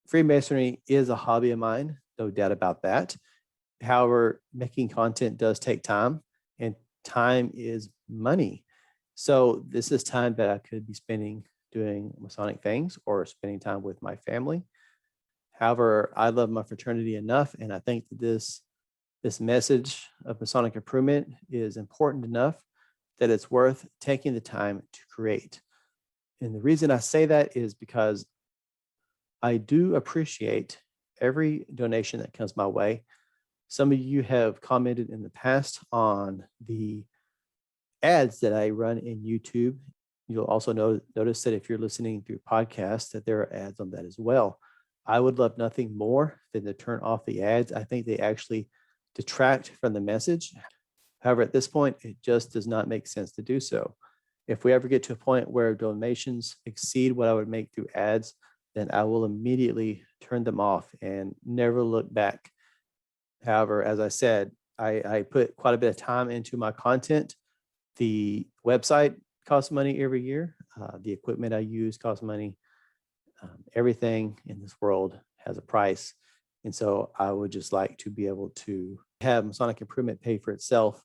Freemasonry is a hobby of mine, no doubt about that. However, making content does take time, and time is money. So this is time that I could be spending doing Masonic things or spending time with my family. However, I love my fraternity enough, and I think that this message of Masonic improvement is important enough that it's worth taking the time to create. And the reason I say that is because I do appreciate every donation that comes my way. Some of you have commented in the past on the ads that I run in YouTube. You'll also notice that if you're listening through podcasts, that there are ads on that as well. I would love nothing more than to turn off the ads. I think they actually detract from the message. However, at this point, it just does not make sense to do so. If we ever get to a point where donations exceed what I would make through ads, then I will immediately turn them off and never look back. However, as I said, I put quite a bit of time into my content. The website costs money every year. The equipment I use costs money. Everything in this world has a price. And so I would just like to be able to have Masonic improvement pay for itself.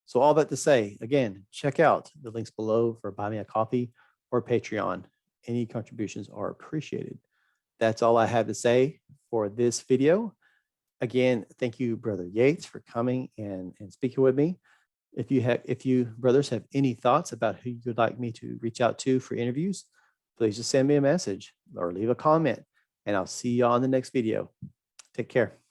So all that to say, again, check out the links below for Buy Me a Coffee or Patreon. Any contributions are appreciated. That's all I have to say for this video. Again, thank you, Brother Yates, for coming and speaking with me. If you brothers have any thoughts about who you'd like me to reach out to for interviews, please just send me a message or leave a comment, and I'll see you on the next video. Take care.